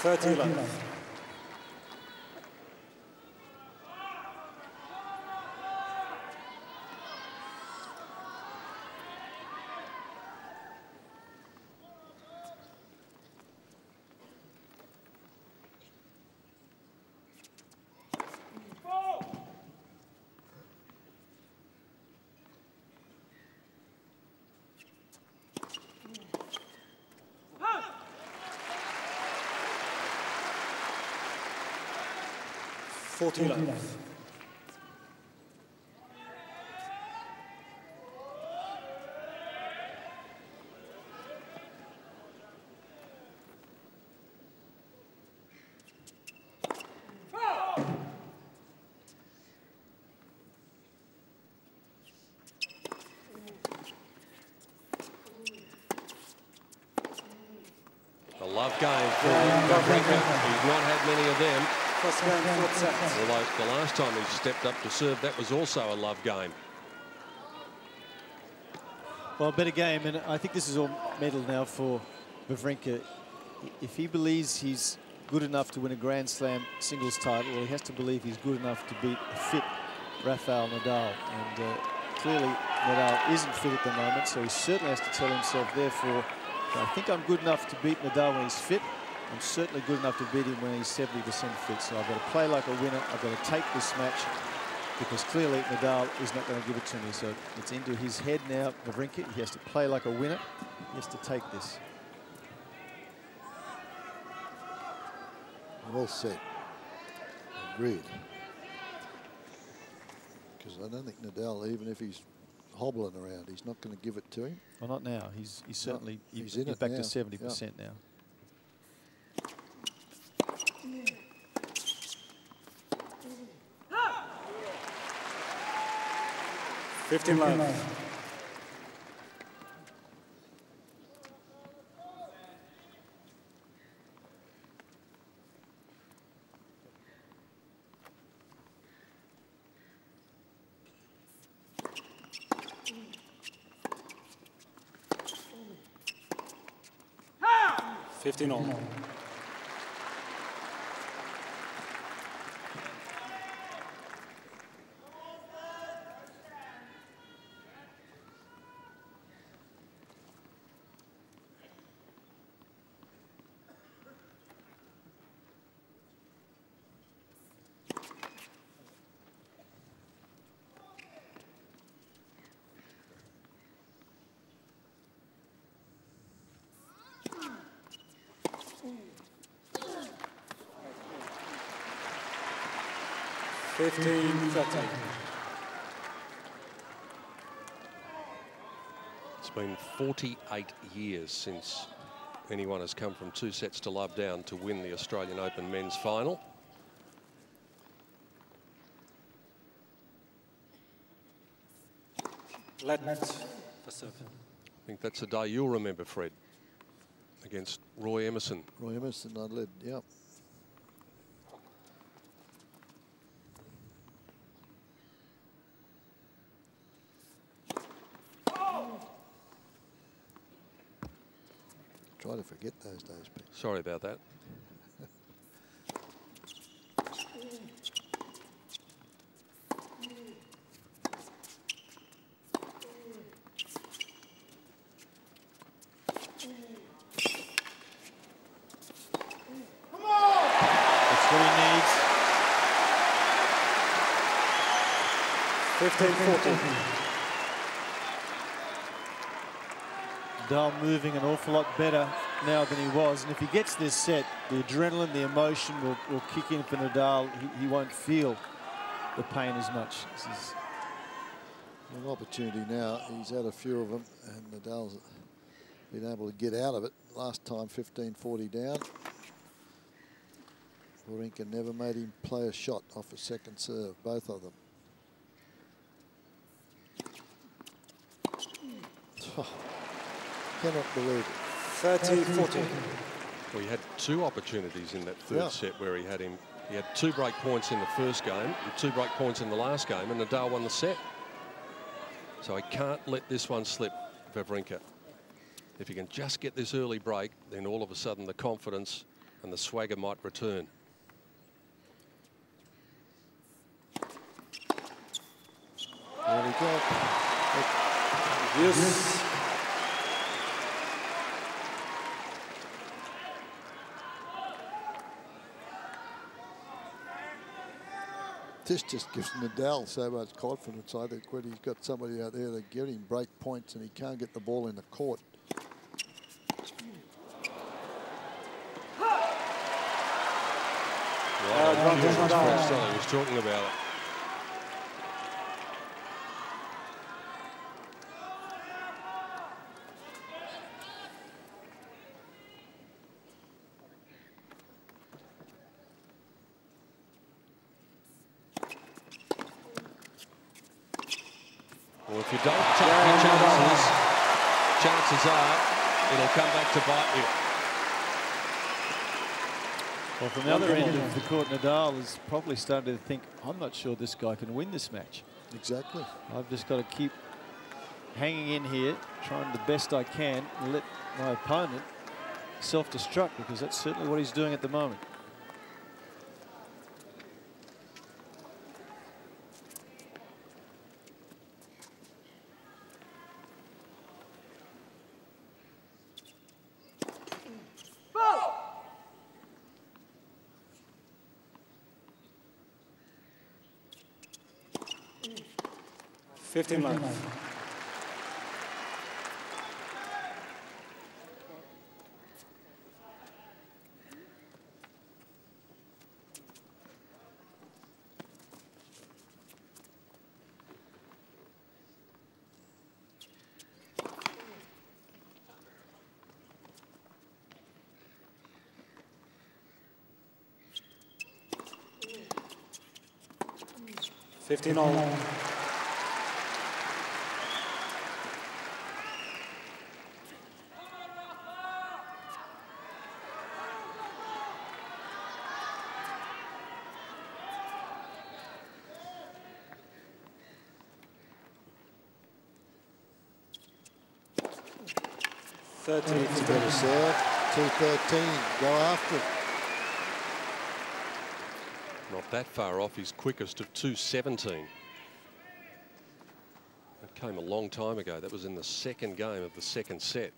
Speaker 2: 30 love. Love.
Speaker 1: A love game for Wawrinka. He's not had many of them. Although the last time he stepped up to serve, that was also a love game.
Speaker 3: Well, better game, and I think this is all medal now for Wawrinka. If he believes he's good enough to win a Grand Slam singles title, well, he has to believe he's good enough to beat a fit Rafael Nadal. And clearly Nadal isn't fit at the moment, so he certainly has to tell himself, therefore, I think I'm good enough to beat Nadal when he's fit. I'm certainly good enough to beat him when he's 70% fit. So I've got to play like a winner. I've got to take this match because clearly Nadal is not going to give it to me. So it's into his head now, Wawrinka. He has to play like a winner. He has to take this.
Speaker 4: Well said. Agreed. Because I don't think Nadal, even if he's hobbling around, he's not going to give it to him.
Speaker 3: Well, not now. He's certainly
Speaker 4: he's
Speaker 3: back to 70% now.
Speaker 2: 15 love. Ah! 15 all. 15-13.
Speaker 1: It's been 48 years since anyone has come from 2 sets to love down to win the Australian Open men's final.
Speaker 2: Let for serve.
Speaker 1: I think that's a day you'll remember, Fred, against Roy Emerson.
Speaker 4: Roy Emerson, I led, yep. Try to forget those days, Pete.
Speaker 1: Sorry about that.
Speaker 3: That's what he needs.
Speaker 2: 15-14.
Speaker 3: Nadal moving an awful lot better now than he was, and if he gets this set, the adrenaline, the emotion will kick in for Nadal. He won't feel the pain as much. This is
Speaker 4: An opportunity now. He's had a few of them, and Nadal's been able to get out of it. Last time, 15-40 down. Wawrinka never made him play a shot off a second serve, both of them. Oh, cannot believe it.
Speaker 2: 30-14.
Speaker 1: Well, he had 2 opportunities in that third set where he had 2 break points in the first game and 2 break points in the last game, and Nadal won the set. So he can't let this one slip, Wawrinka. If he can just get this early break, then all of a sudden the confidence and the swagger might return.
Speaker 4: There we go.
Speaker 2: Yes.
Speaker 4: This just gives Nadal so much confidence. I think when he's got somebody out there that give him break points and he can't get the ball in the court.
Speaker 1: He was talking about it. Well, if you don't take your chances are it'll come back to bite you.
Speaker 3: Well, from the other end of the court, Nadal is probably starting to think, I'm not sure this guy can win this match.
Speaker 4: Exactly.
Speaker 3: I've just got to keep hanging in here, trying the best I can, and let my opponent self-destruct, because that's certainly what he's doing at the moment.
Speaker 2: Fifteen left. Fifteen all.
Speaker 4: It's a better serve. 2-13. Go after it.
Speaker 1: Not that far off his quickest of 2-17. That came a long time ago. That was in the second game of the second set.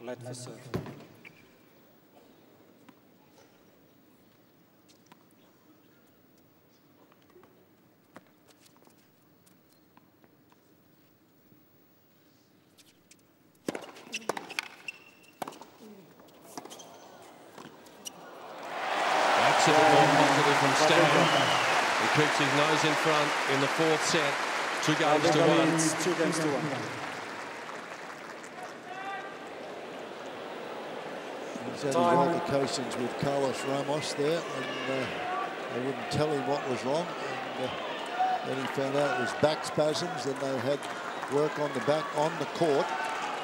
Speaker 2: Let for serve.
Speaker 1: That's a bit more positive from Stan. He keeps his nose in front in the fourth set. 2 games to 1.
Speaker 2: It's 2 games to 1.
Speaker 4: He's had his altercations with Carlos Ramos there, and they wouldn't tell him what was wrong. And then he found out it was back spasms, and they had work on the back on the court.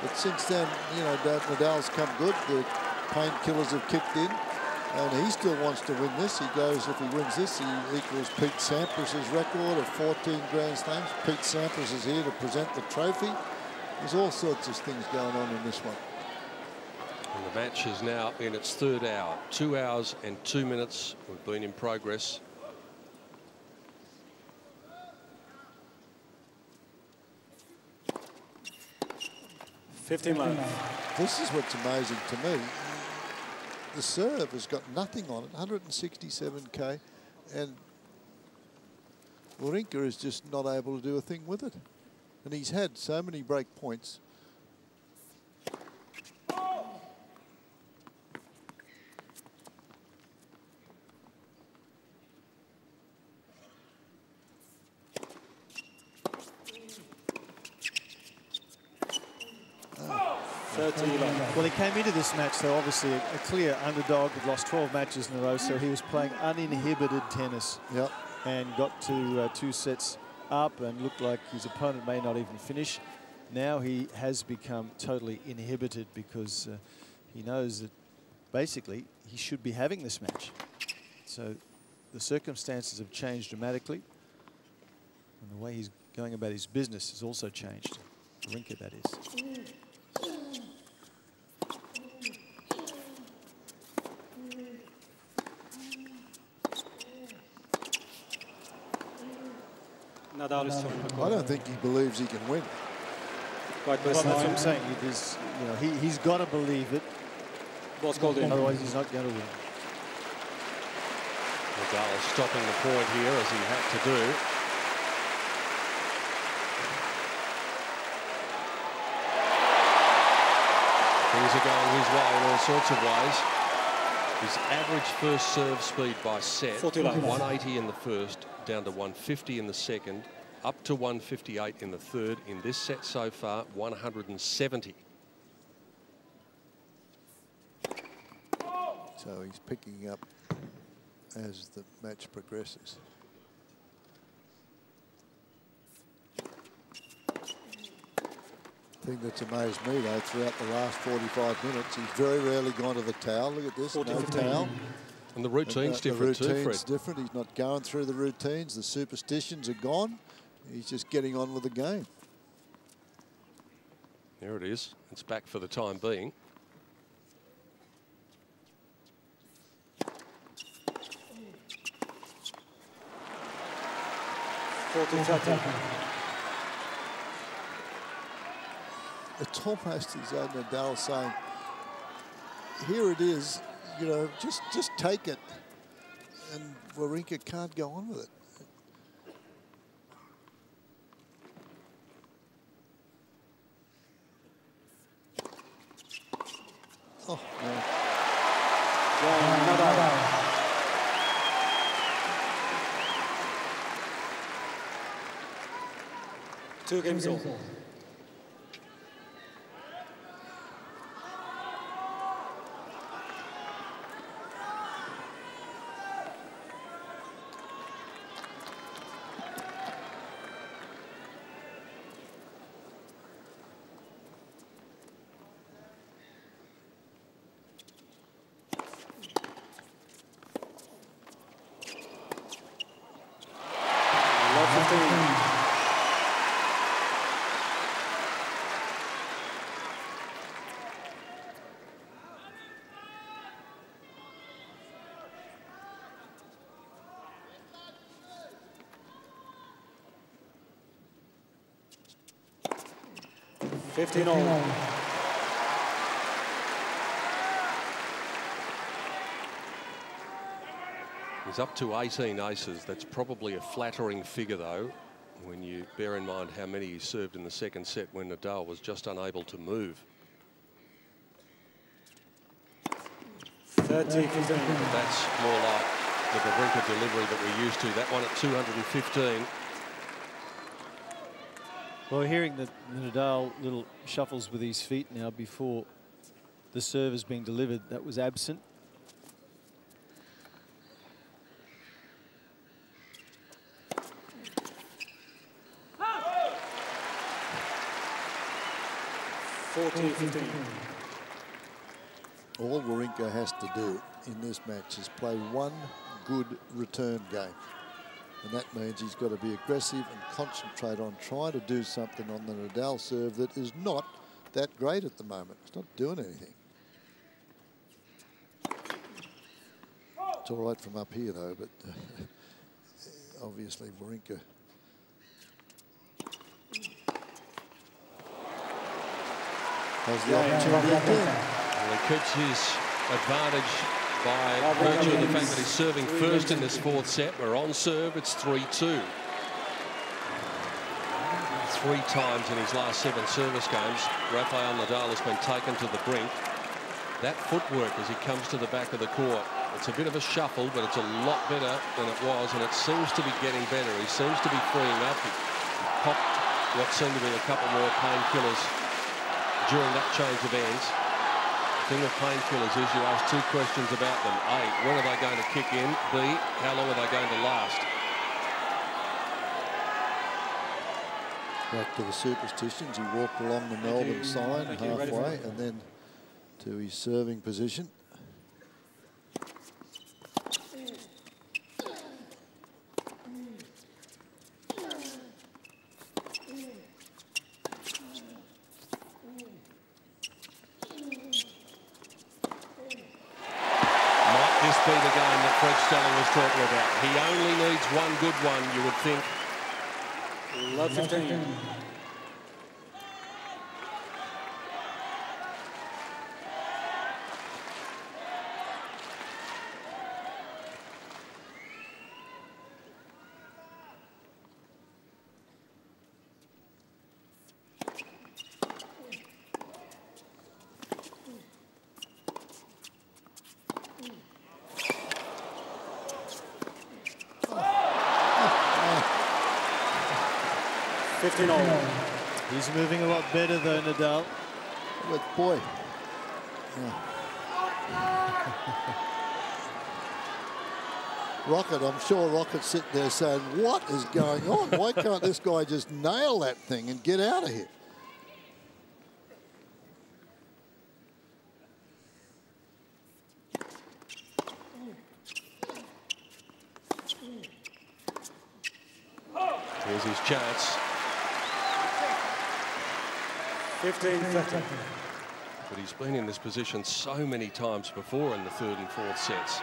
Speaker 4: But since then, you know, Nadal's come good. The painkillers have kicked in, and he still wants to win this. He goes, if he wins this, he equals Pete Sampras' record of 14 Grand Slams. Pete Sampras is here to present the trophy. There's all sorts of things going on in this one.
Speaker 1: And the match is now in its 3rd hour. 2 hours and 2 minutes. We've been in progress.
Speaker 2: This
Speaker 4: is what's amazing to me. The serve has got nothing on it, 167k, and Wawrinka is just not able to do a thing with it. And he's had so many break points.
Speaker 3: Well, he came into this match, so obviously a clear underdog. He'd lost 12 matches in a row, so he was playing uninhibited tennis.
Speaker 4: Yep.
Speaker 3: And got to 2 sets up and looked like his opponent may not even finish. Now he has become totally inhibited because he knows that basically he should be having this match. So the circumstances have changed dramatically, and the way he's going about his business has also changed. Wawrinka, that is.
Speaker 2: Nadal is
Speaker 4: I don't think he believes he can win.
Speaker 3: Well, that's what I'm saying. It is, you know, he's got to believe it. Otherwise, he's not going to win.
Speaker 1: Nadal stopping the point here as he had to do. Things are going his way in all sorts of ways. His average first serve speed by set, 180 in the first, down to 150 in the second, up to 158 in the third. In this set so far, 170.
Speaker 4: So he's picking up as the match progresses. The thing that's amazed me, though, throughout the last 45 minutes, he's very rarely gone to the towel. Look at this, no towel.
Speaker 1: And the routine's different too, Fred.
Speaker 4: The routine's different. He's not going through the routines. The superstitions are gone. He's just getting on with the game.
Speaker 1: There it is. It's back for the time being.
Speaker 4: It's almost as though Nadal saying, here it is, you know, just take it. And Wawrinka can't go on with it. Oh, no.
Speaker 2: Two games over.
Speaker 1: He's up to 18 aces. That's probably a flattering figure, though, when you bear in mind how many he served in the second set when Nadal was just unable to move.
Speaker 2: 30-15.
Speaker 1: That's more like the Wawrinka delivery that we're used to. That one at 215.
Speaker 3: Well, we're hearing the Nadal little shuffles with his feet now before the serve is being delivered. That was absent.
Speaker 4: All Wawrinka has to do in this match is play one good return game. And that means he's got to be aggressive and concentrate on trying to do something on the Nadal serve that is not that great at the moment. It's not doing anything. It's all right from up here, though, but obviously Wawrinka has the opportunity again.
Speaker 1: Well, he keeps his advantage by virtue of the fact that he's serving first in this fourth set. We're on serve, it's 3-2. 3 times in his last 7 service games, Rafael Nadal has been taken to the brink. That footwork as he comes to the back of the court, it's a bit of a shuffle, but it's a lot better than it was, and it seems to be getting better. He seems to be freeing up. He popped what seemed to be a couple more painkillers during that change of ends. The thing with painkillers is you ask 2 questions about them. A, when are they going to kick in? B, how long are they going to last?
Speaker 4: Back to the superstitions. He walked along the Melbourne sign halfway and then to his serving position.
Speaker 1: Be the game that Fred Stelling was talking about. He only needs one good one, you would think.
Speaker 2: Love 15.
Speaker 3: He's moving a lot better though, Nadal.
Speaker 4: But boy, Rocket, I'm sure Rocket's sitting there saying, what is going on? Why can't this guy just nail that thing and get out of here?
Speaker 1: Here's his chance.
Speaker 2: 15-30.
Speaker 1: But he's been in this position so many times before in the 3rd and 4th sets.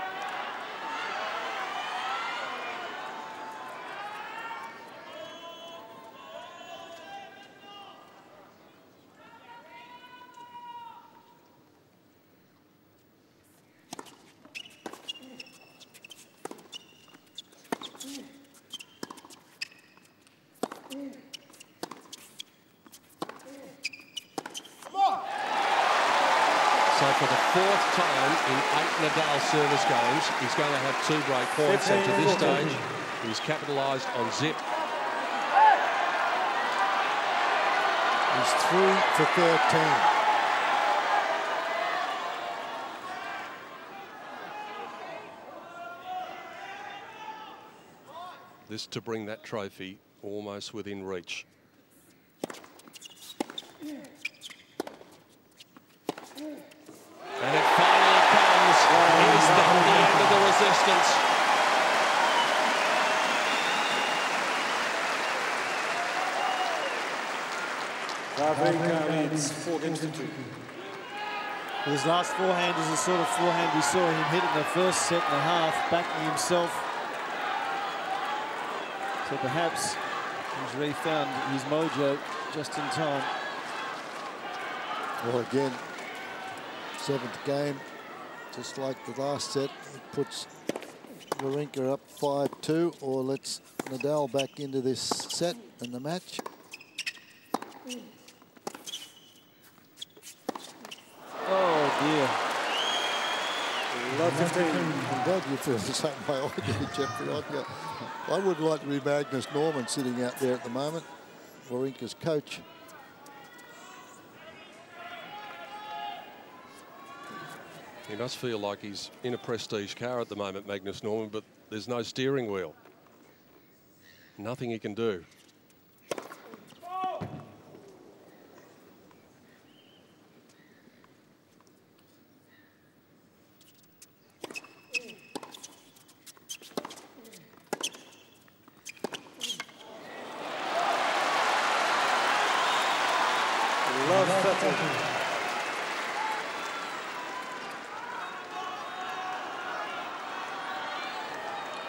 Speaker 1: So for the 4th time in 8 Nadal service games, he's going to have 2 break points. And to this stage, he's capitalised on zip.
Speaker 4: He's 3 for 13.
Speaker 1: This to bring that trophy almost within reach. And it finally comes. He's done the end of the resistance.
Speaker 2: Wawrinka leads 4-2.
Speaker 3: Well, his last forehand is the sort of forehand we saw him hit in the first set and a half, backing himself. So perhaps he's refound his mojo just in time.
Speaker 4: Well, again, 7th game, just like the last set, it puts Wawrinka up 5-2, or lets Nadal back into this set and the match.
Speaker 3: Oh dear.
Speaker 2: Love 15.
Speaker 4: I'm glad you feel the same way I do, Jeffrey. I would like to be Magnus Norman sitting out there at the moment, Wawrinka's coach.
Speaker 1: He must feel like he's in a prestige car at the moment, Magnus Norman, but there's no steering wheel. Nothing he can do.
Speaker 2: Love 13.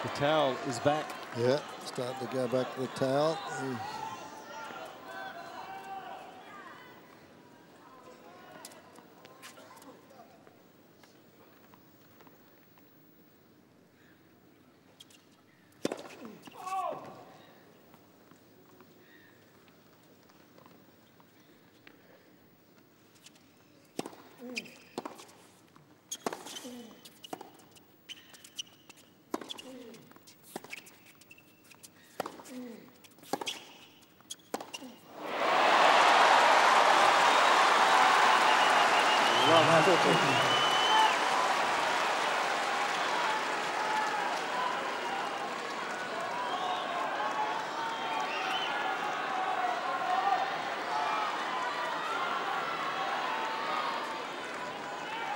Speaker 3: The towel is back.
Speaker 4: Yeah, starting to go back to the towel.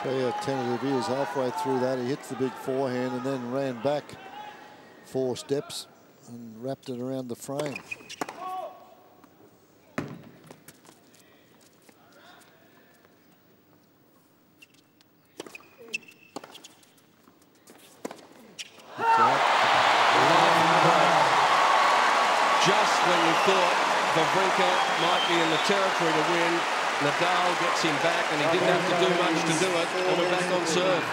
Speaker 4: Tell you how tentative he is. Halfway through that, he hits the big forehand and then ran back 4 steps and wrapped it around the frame.
Speaker 1: Just when you thought Wawrinka might be in the territory to win, Nadal gets him back, and he didn't have to do much to do it, and we're back on serve.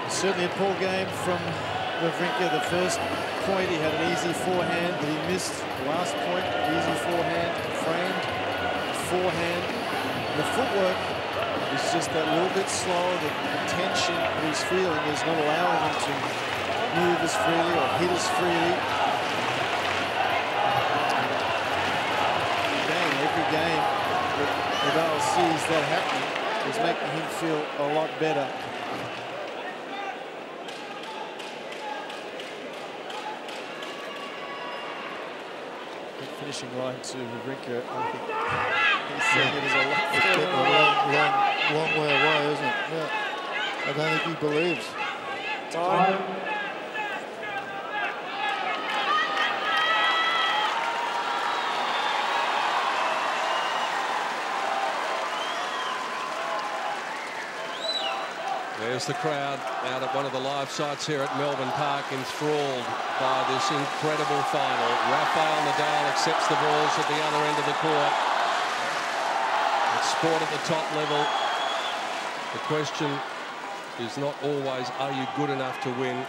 Speaker 3: Certainly a poor game from Wawrinka. The first point, he had an easy forehand, but he missed. The last point, easy forehand, framed, forehand. The footwork is just that little bit slow. The tension he's feeling is not allowing him to move as freely or hit as freely. Again, every game that Nadal sees that happening is making him feel a lot better. Finishing line to Wawrinka, I think he's saying it is a
Speaker 4: long way away, isn't it? Yeah. I don't think he believes.
Speaker 2: Time.
Speaker 1: There's the crowd out at one of the live sites here at Melbourne Park, enthralled by this incredible final. Rafael Nadal accepts the balls at the other end of the court. It's sport at the top level. The question is not always, are you good enough to win?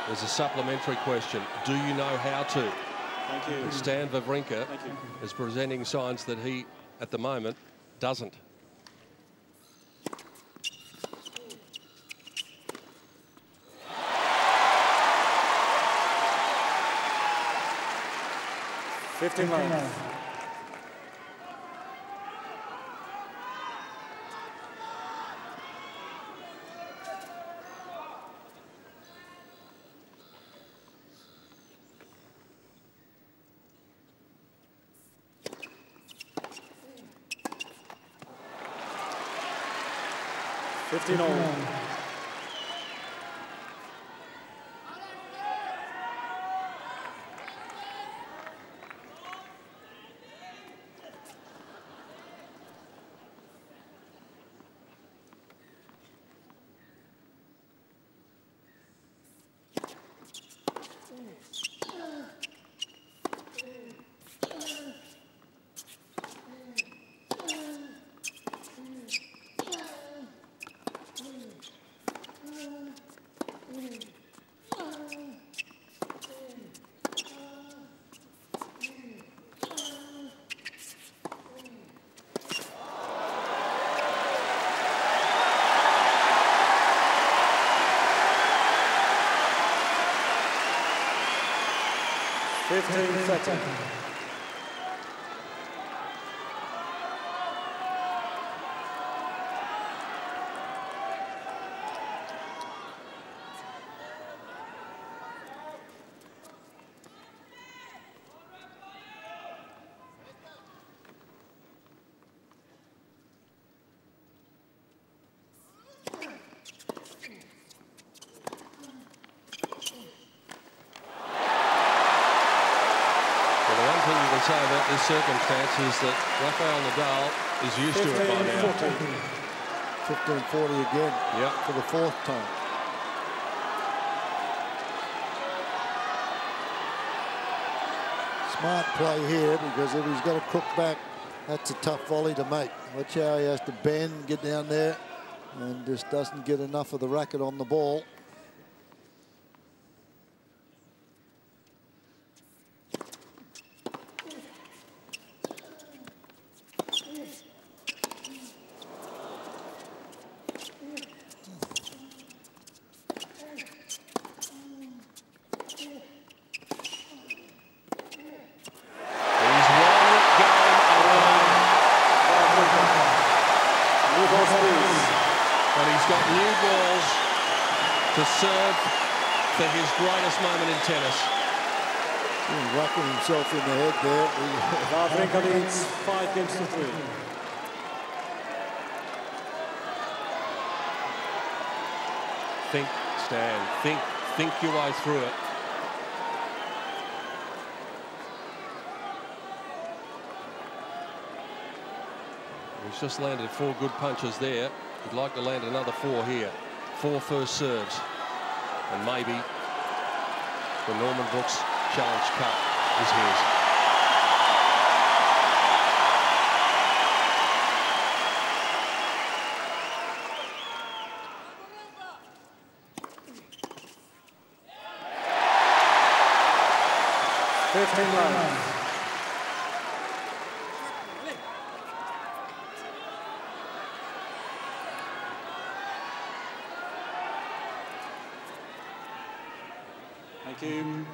Speaker 1: There's a supplementary question. Do you know how to?
Speaker 2: Thank you.
Speaker 1: Stan Wawrinka is presenting signs that he, at the moment, doesn't.
Speaker 2: Fifteen lines. $15. 15-13.
Speaker 1: Say about this circumstance is that Rafael Nadal is used to it by now.
Speaker 4: 15-40 again.
Speaker 1: Yep.
Speaker 4: For the fourth time. Smart play here, because if he's got a crook back, that's a tough volley to make. Watch how he has to bend, get down there, and just doesn't get enough of the racket on the ball.
Speaker 1: To serve for his greatest moment in tennis.
Speaker 4: He's whacking himself in the head there.
Speaker 2: Wawrinka leads 5-3.
Speaker 1: Think, Stan. Think your way through it. He's just landed 4 good punches there. He'd like to land another 4 here. 4 first serves, and maybe the Norman Brooks Challenge Cup is his.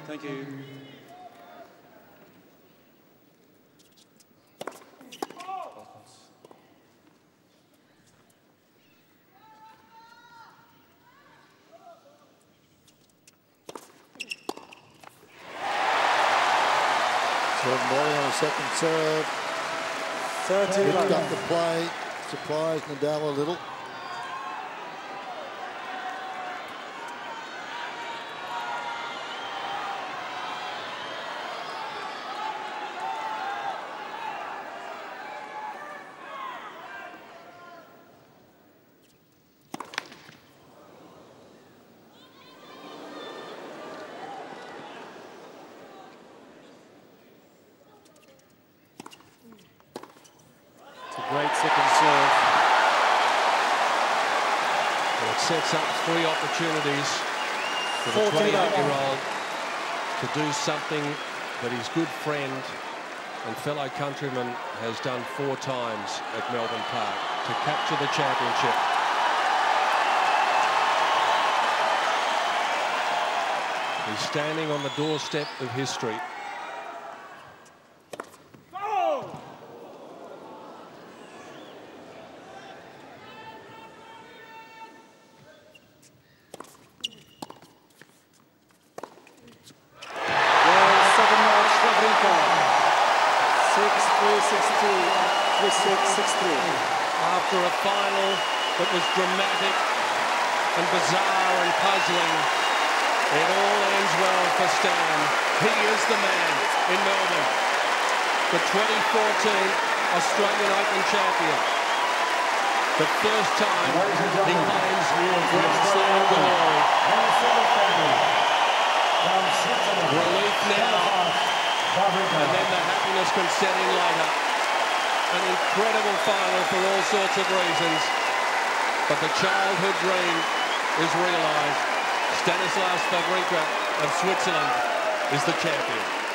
Speaker 2: Thank you.
Speaker 4: Volley on a second serve.
Speaker 2: 30.
Speaker 4: Picked up the play, surprised Nadal a little.
Speaker 2: Great second serve.
Speaker 1: Well, it sets up 3 opportunities for the 28-year-old to do something that his good friend and fellow countryman has done 4 times at Melbourne Park, to capture the championship. He's standing on the doorstep of history. After a final that was dramatic and bizarre and puzzling, it all ends well for Stan. He is the man in Melbourne, the 2014 Australian Open champion. The first time he claims Grand Slam glory. Relief now, and then the happiness can set in later. An incredible final for all sorts of reasons, but the childhood dream is realised. Stanislaus Wawrinka of Switzerland is the champion.